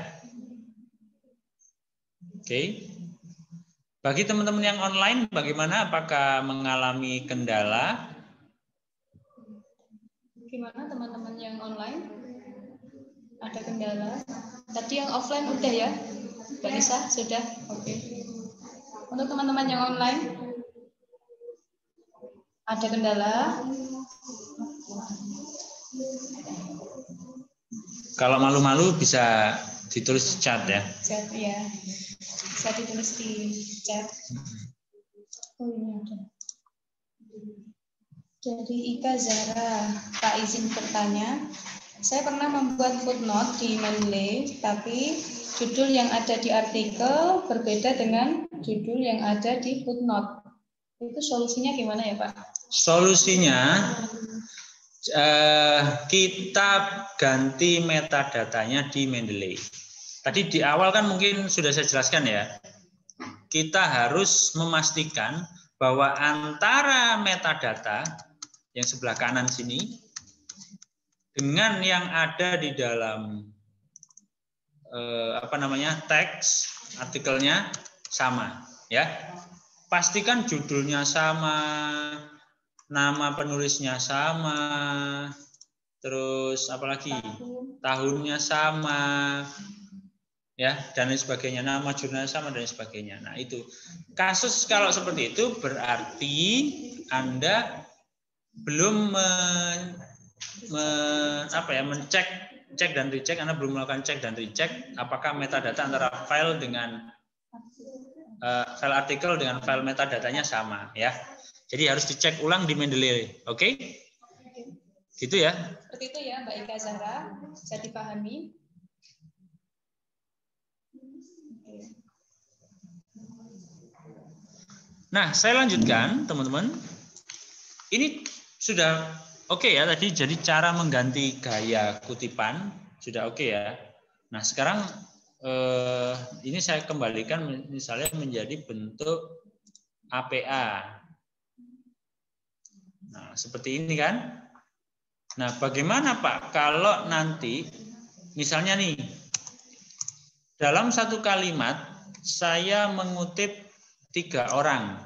Oke. Bagi teman-teman yang online, bagaimana? Apakah mengalami kendala? Gimana teman-teman yang online? Ada kendala? Tadi yang offline udah ya? Mbak Nisa, sudah? Oke. Untuk teman-teman yang online, ada kendala? Kalau malu-malu bisa ditulis chat ya. Chat ya. Bisa ditulis di chat. Oh ini ada. Jadi Ika Zara, Pak izin bertanya. Saya pernah membuat footnote di Mendeley, tapi judul yang ada di artikel berbeda dengan judul yang ada di footnote. Itu solusinya gimana ya Pak? Solusinya kita ganti metadatanya di Mendeley. Tadi di awal kan mungkin sudah saya jelaskan ya. Kita harus memastikan bahwa antara metadata yang sebelah kanan sini dengan yang ada di dalam teks artikelnya sama ya. Pastikan judulnya sama, nama penulisnya sama, terus apalagi tahunnya sama, ya, dan lain sebagainya, nama jurnalnya sama dan lain sebagainya. Nah itu kasus kalau seperti itu berarti Anda belum cek dan recheck, Anda belum melakukan cek dan recheck apakah metadata antara file dengan file artikel dengan file metadatanya sama ya. Jadi harus dicek ulang di Mendeley, oke? Gitu ya. Seperti itu ya Mbak Ika Zahra, bisa dipahami. Nah, saya lanjutkan teman-teman. Ini sudah oke ya tadi, jadi cara mengganti gaya kutipan sudah oke ya. Nah, sekarang ini saya kembalikan misalnya menjadi bentuk APA. Nah, seperti ini kan. Nah, bagaimana Pak kalau nanti misalnya nih dalam satu kalimat saya mengutip 3 orang.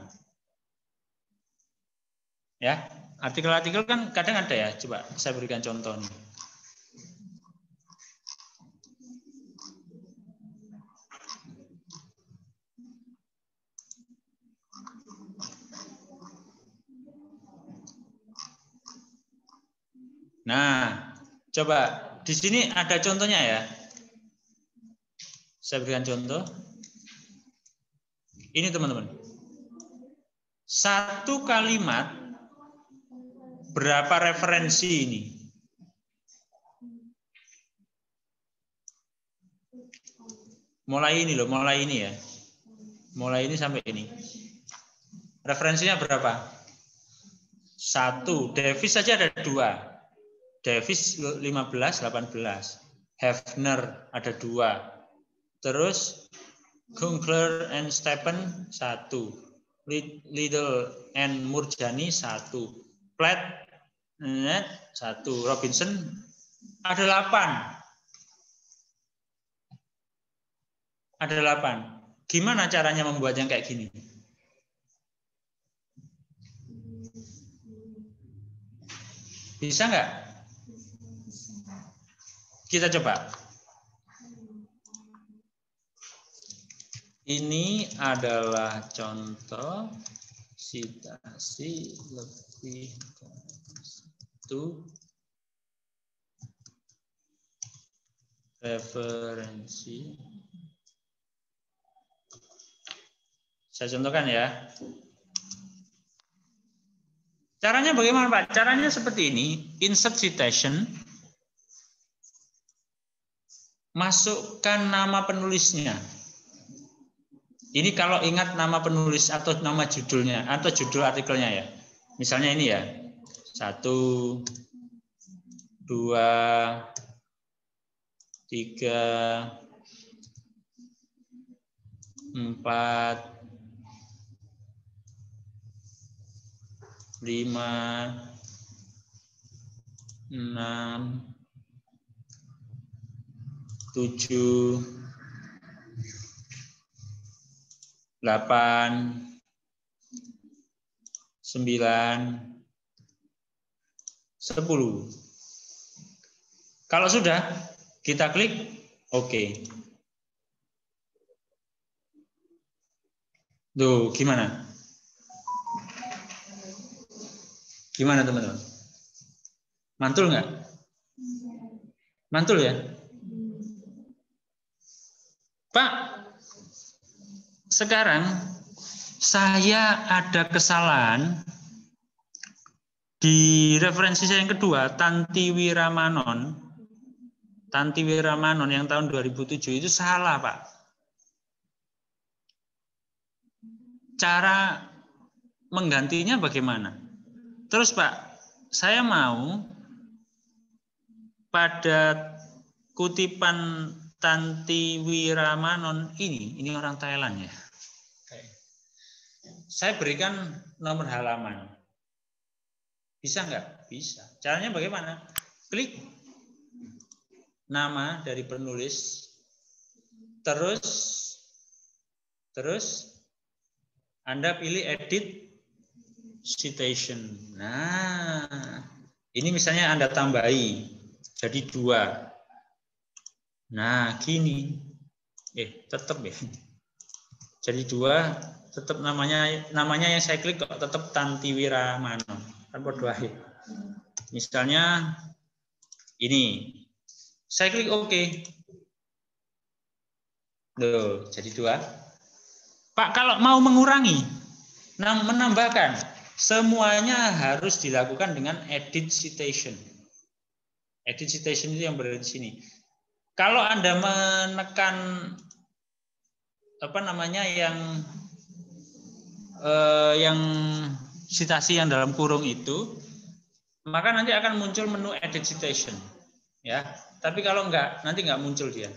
Ya, artikel-artikel kan kadang ada ya. Coba saya berikan contoh nih. Nah, coba di sini ada contohnya ya. Saya berikan contoh. Ini teman-teman. Satu kalimat berapa referensi ini? Mulai ini loh, mulai ini ya. Mulai ini sampai ini. Referensinya berapa? 1. Davis saja ada 2. Davis 15, 18. Hefner ada 2. Terus Gungler and Stephen 1. Liddell and Murjani 1. Platt 1. Robinson ada 8. Ada 8. Gimana caranya membuat yang kayak gini? Bisa nggak? Kita coba. Ini adalah contoh citasi lebih itu referensi. Saya contohkan ya. Caranya bagaimana Pak? Caranya seperti ini. Insert citation. Masukkan nama penulisnya. Ini kalau ingat nama penulis atau nama judulnya atau judul artikelnya ya. Misalnya ini ya. 1, 2, 3, 4, 5, 6, 7, 8, 9, 10. Kalau sudah, kita klik OK. Tuh, gimana? Gimana teman-teman? Mantul nggak? Mantul ya? Pak, sekarang saya ada kesalahan di referensi saya yang kedua, Tanti Wiramanon yang tahun 2007 itu salah, Pak. Cara menggantinya bagaimana? Terus Pak, saya mau pada kutipan Tanti Wiramanon ini orang Thailand ya. Saya berikan nomor halaman. Bisa nggak? Bisa. Caranya bagaimana? Klik nama dari penulis, terus Anda pilih edit citation. Nah, ini misalnya Anda tambahi jadi 2. Nah, gini. Tetap ya. Jadi 2, tetap namanya yang saya klik kok tetap Tanti Wiramanon. Kan bodoh aja. Misalnya ini. Saya klik OK. Loh, jadi 2. Pak, kalau mau mengurangi, menambahkan, semuanya harus dilakukan dengan edit citation. Edit citation itu yang berada di sini. Kalau Anda menekan yang citasi yang dalam kurung itu, maka nanti akan muncul menu edit citation, ya. Tapi kalau enggak, nanti enggak muncul dia.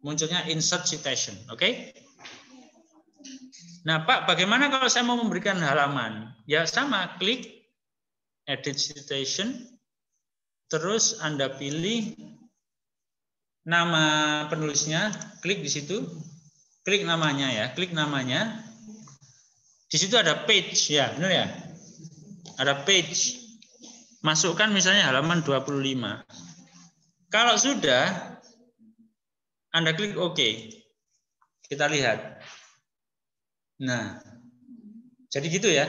Munculnya insert citation, oke? Nah, Pak, bagaimana kalau saya mau memberikan halaman? Ya sama, klik edit citation, terus Anda pilih nama penulisnya, klik di situ, klik namanya ya, klik namanya. Di situ ada page ya, benar ya? Ada page. Masukkan misalnya halaman 25. Kalau sudah, Anda klik OK. Kita lihat. Nah, jadi gitu ya.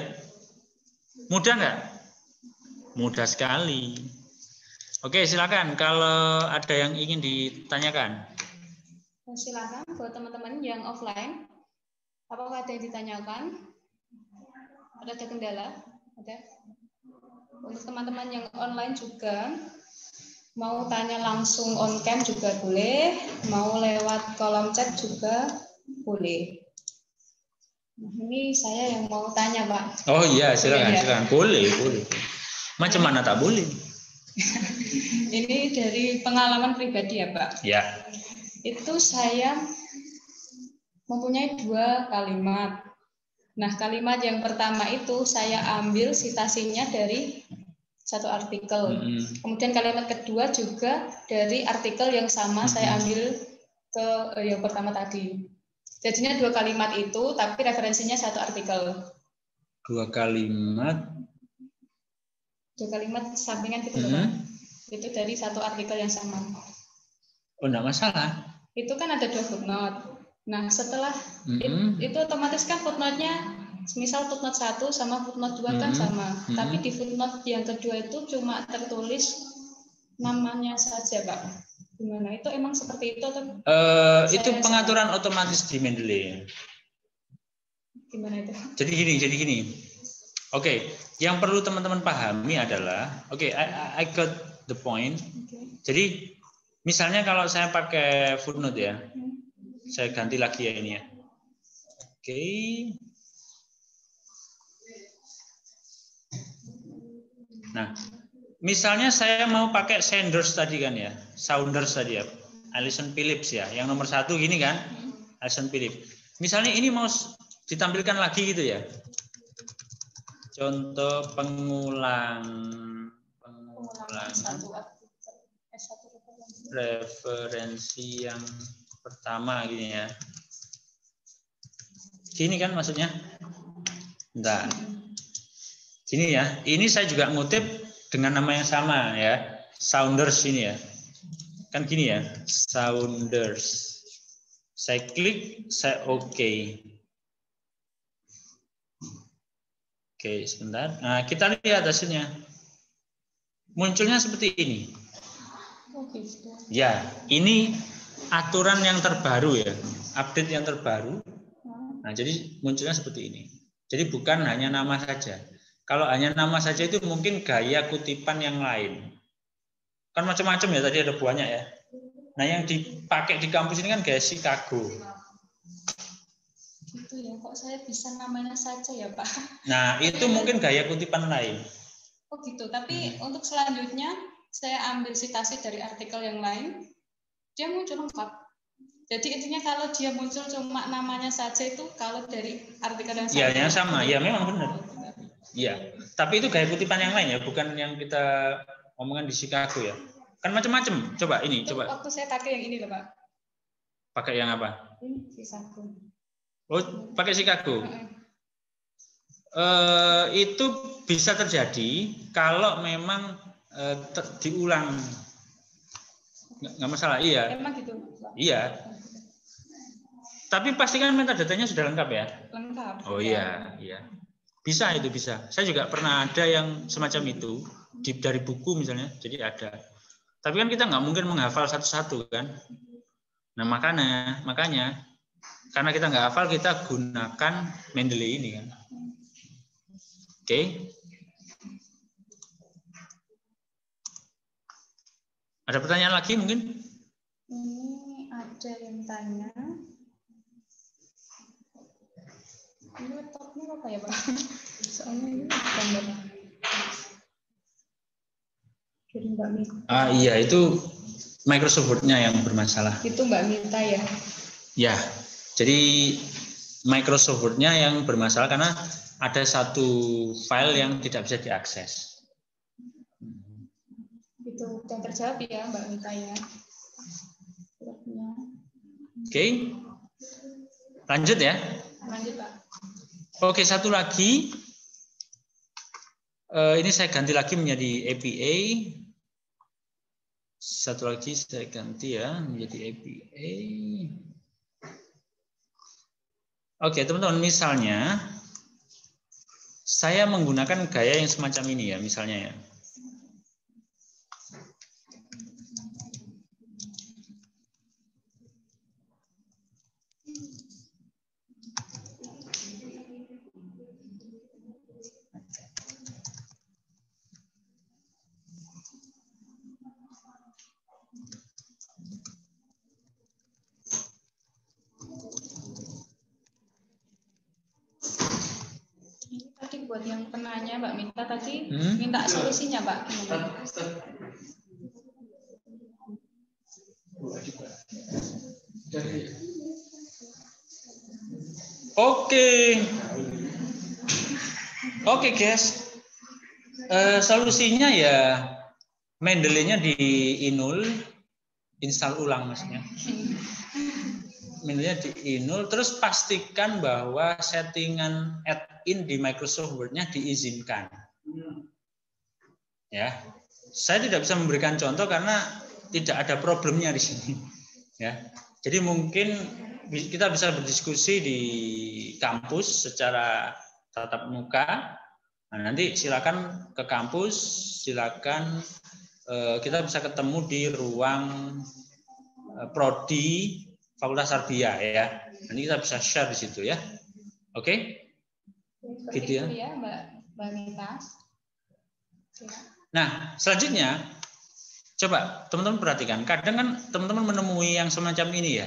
Mudah nggak? Mudah sekali. Oke, silakan kalau ada yang ingin ditanyakan. Silakan buat teman-teman yang offline. Apakah ada yang ditanyakan? Ada kendala? Ada? Untuk teman-teman yang online juga, mau tanya langsung on cam juga boleh, mau lewat kolom chat juga boleh. Nah, ini saya yang mau tanya, Pak. Oh iya, silakan, silakan. Boleh. Macam mana tak boleh? Ini dari pengalaman pribadi ya, Pak. Ya. Itu saya mempunyai 2 kalimat. Nah, kalimat yang pertama itu saya ambil citasinya dari satu artikel. Kemudian kalimat kedua juga dari artikel yang sama saya ambil ke yang pertama tadi. Jadinya 2 kalimat itu, tapi referensinya satu artikel. 2 kalimat. 2 kalimat sampingan gitu Pak. Itu dari satu artikel yang sama. Oh, enggak masalah. Itu kan ada 2 footnote. Nah, setelah itu otomatis kan footnote-nya misal footnote 1 sama footnote 2 kan sama. Tapi di footnote yang kedua itu cuma tertulis namanya saja, Pak. Gimana? Itu emang seperti itu atau itu pengaturan otomatis di Mendeley. Gimana itu? Jadi gini. Oke, yang perlu teman-teman pahami adalah I got the point. Jadi misalnya kalau saya pakai footnote ya. Saya ganti lagi ya ini ya. Oke. Nah, misalnya saya mau pakai Sanders tadi kan ya, Saunders tadi ya, Alison Phillips ya, yang nomor 1 gini kan, Alison Phillips. Misalnya ini mau ditampilkan lagi gitu ya. Contoh pengulangan referensi yang pertama gini ya. Gini kan maksudnya? Bentar. Gini ya. Ini saya juga ngutip dengan nama yang sama ya. Saunders ini ya. Kan gini ya. Saunders. Saya klik, saya oke. Oke, sebentar. Nah, kita lihat hasilnya. Munculnya seperti ini. Ya, ini aturan yang terbaru ya. Update yang terbaru. Nah, jadi munculnya seperti ini. Jadi bukan hanya nama saja. Kalau hanya nama saja itu mungkin gaya kutipan yang lain. Kan macam-macam ya, tadi ada banyak ya. Nah, yang dipakai di kampus ini kan gaya Chicago. Gitu ya, kok saya bisa namanya saja ya Pak? Nah, itu mungkin gaya kutipan lain. Oh gitu, tapi untuk selanjutnya saya ambil citasi dari artikel yang lain, dia muncul lengkap. Jadi intinya kalau dia muncul cuma namanya saja itu kalau dari artikel yang sama. Iya, yang sama. Ya, memang benar. Iya, tapi itu gaya kutipan yang lain ya, bukan yang kita omongan di Chicago ya. Kan macam-macam. Coba ini, itu coba. Waktu saya pakai yang ini loh Pak. Pakai yang apa? Ini Chicago. Oh, pakai Chicago. Itu bisa terjadi kalau memang diulang. Nggak masalah, iya. Emang gitu, Pak? Iya. Tapi pastikan metadatanya sudah lengkap ya? Lengkap. Oh iya, iya. Bisa itu bisa. Saya juga pernah ada yang semacam itu dari buku misalnya, jadi ada. Tapi kan kita nggak mungkin menghafal satu-satu kan. Nah makanya karena kita nggak hafal, kita gunakan Mendeley ini kan. Oke. Ada pertanyaan lagi mungkin? Ini ada yang tanya. Ini laptopnya apa ya Pak? Soalnya ini gambar. Iya, itu Microsoft Word-nya yang bermasalah. Itu Mbak Mita ya? Ya, jadi Microsoft Word-nya yang bermasalah karena ada satu file yang tidak bisa diakses. Itu yang terjawab ya Mbak Mita ya. Oke. Lanjut ya. Lanjut Pak. Oke, satu lagi. Ini saya ganti lagi menjadi APA. Satu lagi saya ganti ya menjadi APA. Oke, teman-teman, misalnya saya menggunakan gaya yang semacam ini ya, misalnya ya. Tadi buat yang penanya Mbak Mita tadi minta solusinya Pak. Oke guys. Solusinya ya Mendeley-nya di-inul, install ulang maksudnya. Mendeley-nya di-inul, terus pastikan bahwa settingan add-in di Microsoft Word-nya diizinkan. Ya, saya tidak bisa memberikan contoh karena tidak ada problemnya di sini. Ya, jadi mungkin kita bisa berdiskusi di kampus secara tatap muka. Nah, nanti silakan ke kampus, silakan kita bisa ketemu di ruang prodi Fakultas Tarbiyah ya. Nanti kita bisa share di situ ya. Oke? Gitu ya. Ya Mbak Mita. Nah, selanjutnya coba teman-teman perhatikan. Kadang kan teman-teman menemui yang semacam ini ya.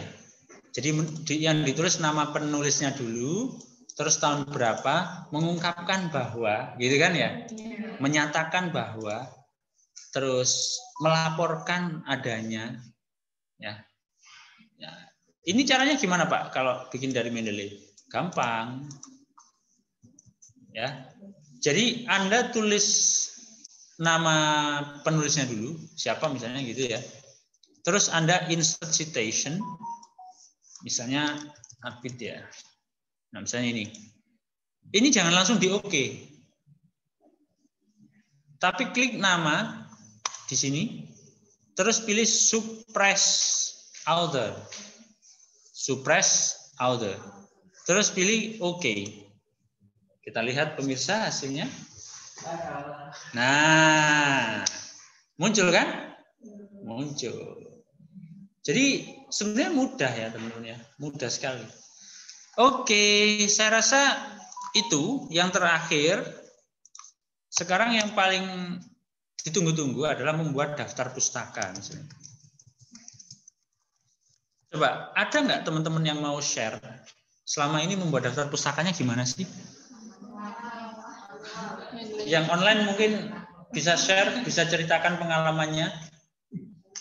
Jadi yang ditulis nama penulisnya dulu, terus tahun berapa, mengungkapkan bahwa, gitu kan ya, menyatakan bahwa, terus melaporkan adanya, ya. Ini caranya gimana Pak? Kalau bikin dari Mendeley, gampang, ya. Jadi Anda tulis nama penulisnya dulu, siapa misalnya gitu ya. Terus Anda insert citation, misalnya Abid ya. Nah, misalnya ini. Ini jangan langsung di OK. Tapi klik nama di sini, terus pilih suppress order. Suppress order. Terus pilih OK. Kita lihat pemirsa hasilnya. Nah, muncul kan? Muncul. Jadi sebenarnya mudah ya teman-teman ya, mudah sekali. Oke, saya rasa itu yang terakhir. Sekarang yang paling ditunggu-tunggu adalah membuat daftar pustaka. Misalnya. Coba, ada nggak teman-teman yang mau share? Selama ini membuat daftar pustakanya gimana sih? Yang online mungkin bisa share, bisa ceritakan pengalamannya.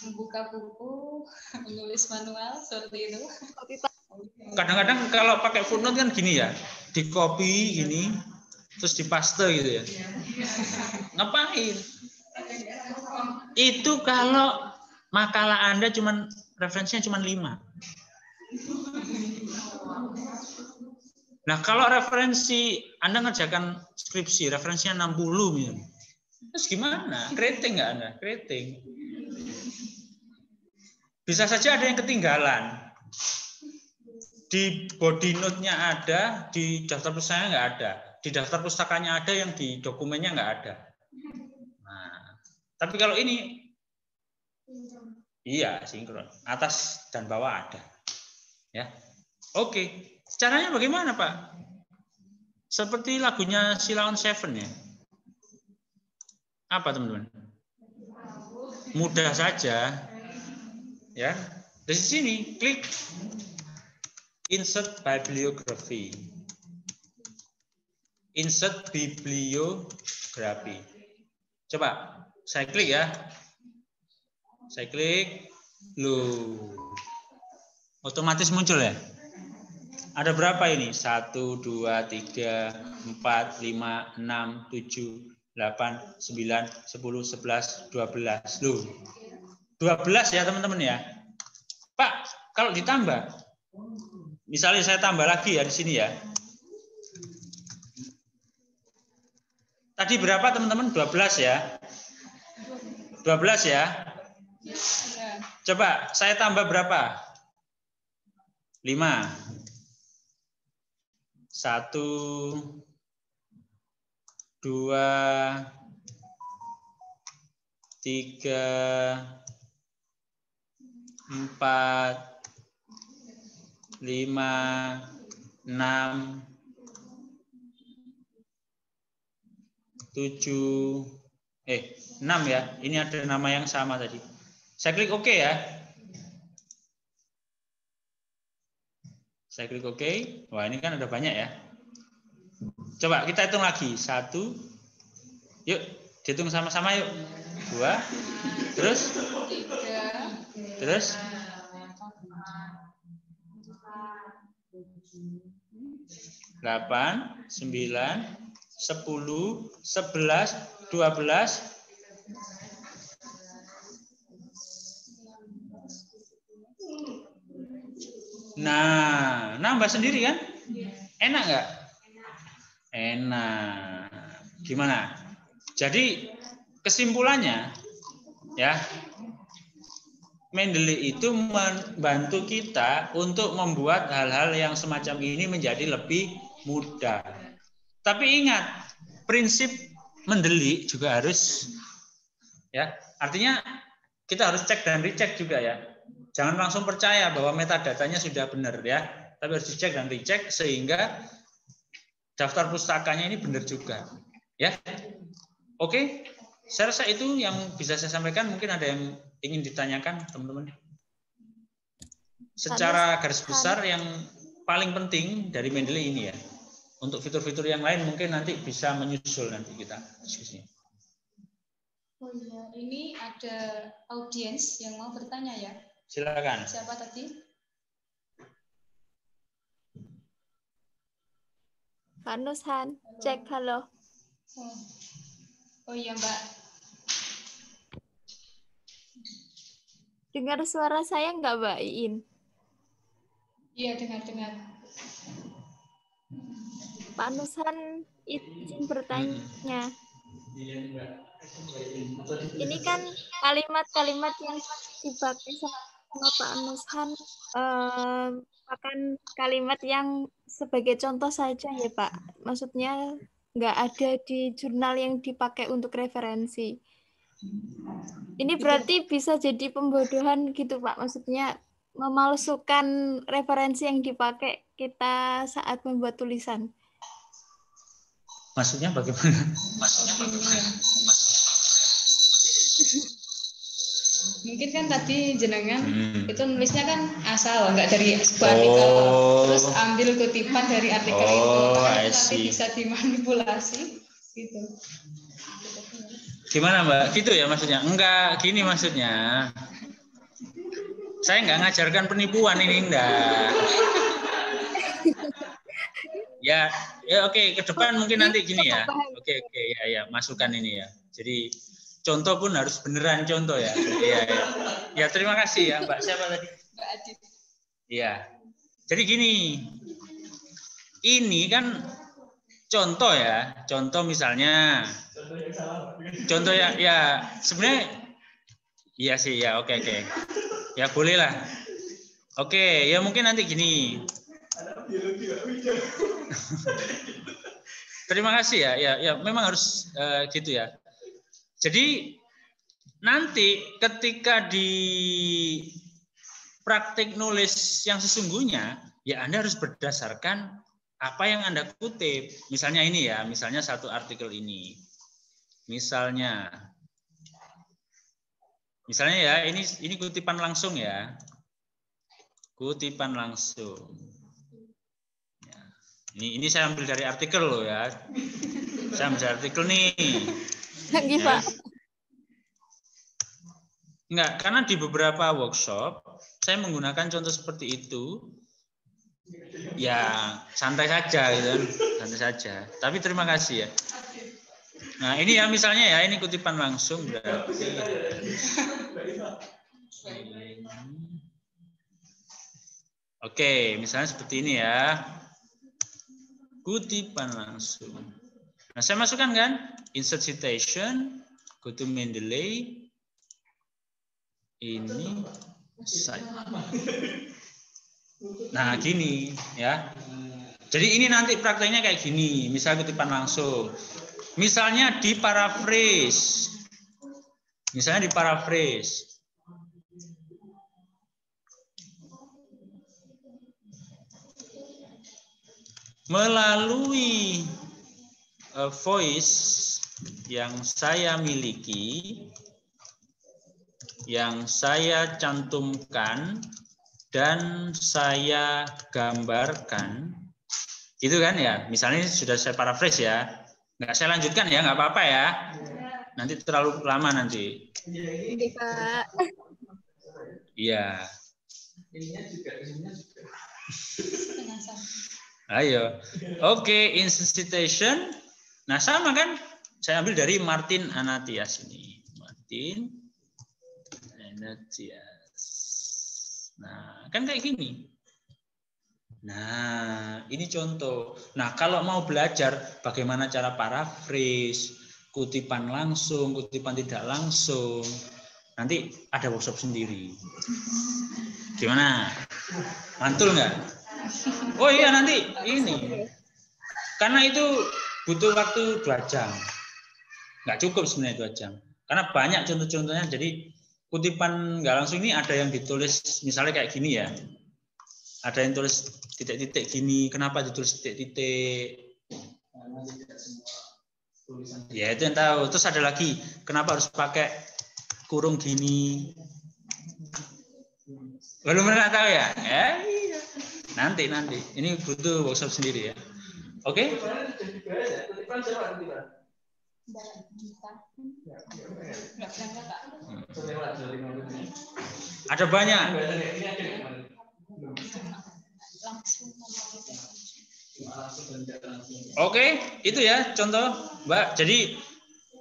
Membuka buku, menulis manual, seperti itu. Kadang-kadang kalau pakai footnote kan gini ya, di copy gini, terus dipaste gitu ya. Ngapain? Itu kalau makalah Anda cuman referensinya cuma 5. Nah, kalau referensi Anda ngerjakan skripsi, referensinya 60 misalnya. Terus gimana? Keriting nggak Anda? Keriting. Bisa saja ada yang ketinggalan. Di body note-nya ada, di daftar pustakanya nggak ada. Di daftar pustakanya ada, yang di dokumennya nggak ada. Nah, tapi kalau ini, iya sinkron. Atas dan bawah ada. Ya, oke. Caranya bagaimana, Pak? Seperti lagunya Sheila on 7 ya. Apa teman-teman? Mudah saja. Ya, dari sini klik insert bibliography. Insert bibliography. Coba saya klik ya. Saya klik, loh. Otomatis muncul ya. Ada berapa ini? 1, 2, 3, 4, 5, 6, 7, 8, 9, 10, 11, 12. Loh. 12 ya teman-teman ya. Pak, kalau ditambah, misalnya saya tambah lagi ya di sini ya. Tadi berapa teman-teman? 12 ya. 12 ya. Coba saya tambah berapa? 5. 1, 2, 3, 4, 5, 6, 7, 6 ya. Ini ada nama yang sama tadi. Saya klik OK ya. Saya klik OK. Wah, ini kan ada banyak ya. Coba kita hitung lagi. 1. Yuk, dihitung sama-sama yuk. 2. Terus? 3. Terus? 8, 9, 10, 11, 12. Nah, nambah sendiri kan? Enak nggak? Enak. Gimana? Jadi kesimpulannya, ya, Mendeley itu membantu kita untuk membuat hal-hal yang semacam ini menjadi lebih mudah. Tapi ingat, prinsip Mendeley juga harus, ya, artinya kita harus cek dan recheck juga ya. Jangan langsung percaya bahwa metadatanya sudah benar ya, tapi harus dicek dan recheck sehingga daftar pustakanya ini benar juga. Ya, oke. Saya rasa itu yang bisa saya sampaikan. Mungkin ada yang ingin ditanyakan, teman-teman. Secara garis besar yang paling penting dari Mendeley ini ya. Untuk fitur-fitur yang lain mungkin nanti bisa menyusul nanti kita diskusinya. Oh iya, ini ada audiens yang mau bertanya ya. Silakan. Siapa tadi? Nushan, cek halo. Oh iya Mbak. Dengar suara saya nggak Mbak Iin? Iya dengar. Pak Nushan izin bertanya. Ini kan kalimat-kalimat yang dipakai sama Pak Nushan akan kalimat yang sebagai contoh saja ya Pak. Maksudnya nggak ada di jurnal yang dipakai untuk referensi. Ini berarti bisa jadi pembodohan gitu Pak. Maksudnya memalsukan referensi yang dipakai kita saat membuat tulisan. Maksudnya bagaimana? Mungkin kan tadi jenengan itu nulisnya kan asal, nggak dari sebuah artikel, terus ambil kutipan dari artikel itu, nanti bisa dimanipulasi, gitu. Gimana Mbak? Gitu ya maksudnya? Enggak, gini maksudnya. Saya nggak ngajarkan penipuan ini, enggak. Ya oke, ke depan mungkin nanti gini ya. Oke, ya, masukan ini ya. Jadi contoh pun harus beneran contoh ya. Ya, terima kasih ya Mbak. Siapa tadi? Mbak Adit. Iya. Jadi gini. Ini kan contoh ya. Contoh misalnya. Contoh ya sebenarnya iya sih ya, oke. Ya boleh lah. Oke, ya mungkin nanti gini. Terima kasih ya memang harus gitu ya. Jadi nanti ketika di praktik nulis yang sesungguhnya ya Anda harus berdasarkan apa yang Anda kutip. Misalnya ini ya, misalnya satu artikel ini. Misalnya ya ini kutipan langsung ya. Kutipan langsung. Ini saya ambil dari artikel loh ya. Saya ambil dari artikel nih. Ya. Enggak, karena di beberapa workshop saya menggunakan contoh seperti itu. Ya, santai saja gitu kan. Santai saja. Tapi terima kasih ya. Nah, ini ya misalnya ya, ini kutipan langsung berarti. Oke, misalnya seperti ini ya. Kutipan langsung. Nah, saya masukkan kan insert citation, go to Mendeley. Ini cite. Nah, gini ya. Jadi ini nanti prakteknya kayak gini, misal kutipan langsung. Misalnya di paraphrase. Misalnya di paraphrase. Melalui voice yang saya miliki, yang saya cantumkan dan saya gambarkan, gitu kan ya? Misalnya sudah saya paraphrase ya, nggak saya lanjutkan ya, nggak apa-apa ya. Nanti terlalu lama nanti. Iya. Ayo, oke, insert citation. Nah sama kan, saya ambil dari Martin Anatias ini. Martin Anatias. Nah kan kayak gini. Nah ini contoh. Nah kalau mau belajar bagaimana cara paraphrase, kutipan langsung, kutipan tidak langsung, nanti ada workshop sendiri. Gimana? Mantul nggak? Oh iya nanti ini, karena itu butuh waktu 2 jam, nggak cukup sebenarnya 2 jam, karena banyak contoh-contohnya. Jadi kutipan nggak langsung ini ada yang ditulis misalnya kayak gini ya, ada yang tulis titik-titik gini, kenapa ditulis titik-titik? Ya itu yang tahu. Terus ada lagi, kenapa harus pakai kurung gini? Belum pernah tahu ya? Iya. Nanti ini butuh workshop sendiri ya. Oke? Ada banyak. Oke, itu ya contoh, Mbak. Jadi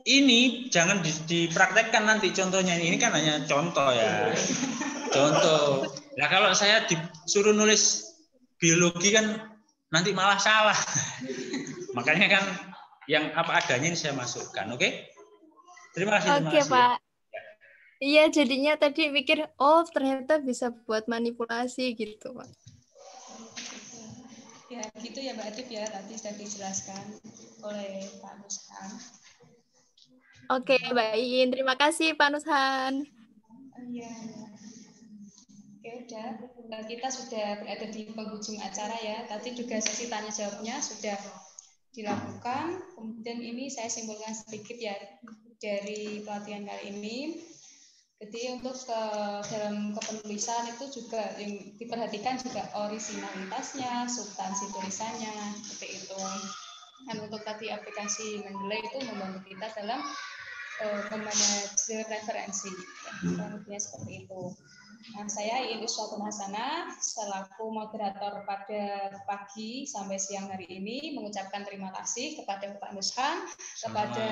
ini jangan dipraktekkan nanti contohnya. Ini kan hanya contoh ya. Contoh. Nah kalau saya disuruh nulis biologi kan nanti malah salah. Makanya kan yang apa adanya ini saya masukkan, oke? Terima kasih. Oke, Pak. Iya, jadinya tadi mikir, oh ternyata bisa buat manipulasi gitu, Pak. Ya, gitu ya Mbak Adib ya, tadi sudah dijelaskan oleh Pak Nushan. Oke, baik. Terima kasih, Pak Nushan. Iya. Oke, udah. Kita sudah berada di penghujung acara ya. Tadi juga sesi tanya jawabnya sudah dilakukan. Kemudian ini saya simpulkan sedikit ya dari pelatihan kali ini. Jadi untuk dalam kepenulisan itu juga yang diperhatikan juga originalitasnya, substansi tulisannya, seperti itu. Dan untuk tadi aplikasi Mendeley itu membantu kita dalam memanage referensi, ya, seperti itu. Nah, saya Iin Uswatun Hasanah selaku moderator pada pagi sampai siang hari ini mengucapkan terima kasih kepada Bapak Nushan, kepada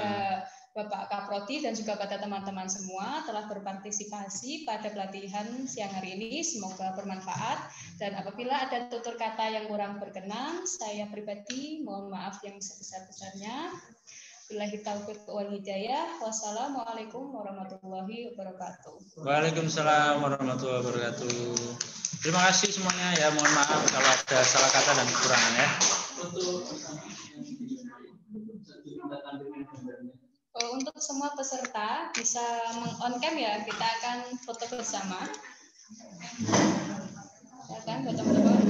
Bapak Kaprodi dan juga pada teman-teman semua telah berpartisipasi pada pelatihan siang hari ini. Semoga bermanfaat dan apabila ada tutur kata yang kurang berkenan, saya pribadi mohon maaf yang sebesar-besarnya. Billahi taufiq wal hidayah. Wassalamualaikum warahmatullahi wabarakatuh. Waalaikumsalam warahmatullahi wabarakatuh. Terima kasih semuanya ya. Mohon maaf kalau ada salah kata dan kekurangan ya. Untuk semua peserta bisa meng-on-cam ya. Kita akan foto bersama. Ya kan, teman-teman.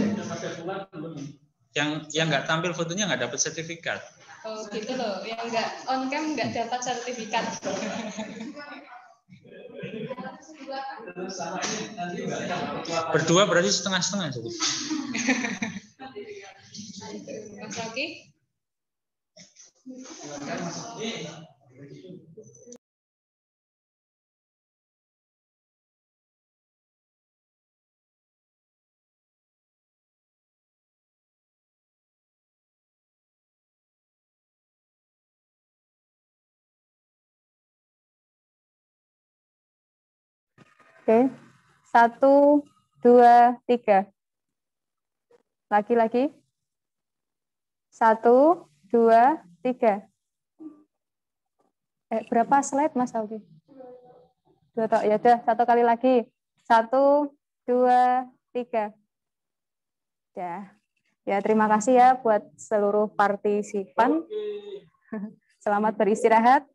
Yang nggak tampil fotonya nggak dapat sertifikat. Oh gitu loh, yang nggak on cam nggak dapat sertifikat. Berdua berarti setengah-setengah. Mas Rocky? Oke, 1, 2, 3. Lagi-lagi. 1, 2, 3. Berapa slide Mas Aldi? 2 toh. Ya udah, 1 kali lagi. 1, 2, 3. Ya. Ya, terima kasih ya buat seluruh partisipan. Selamat beristirahat.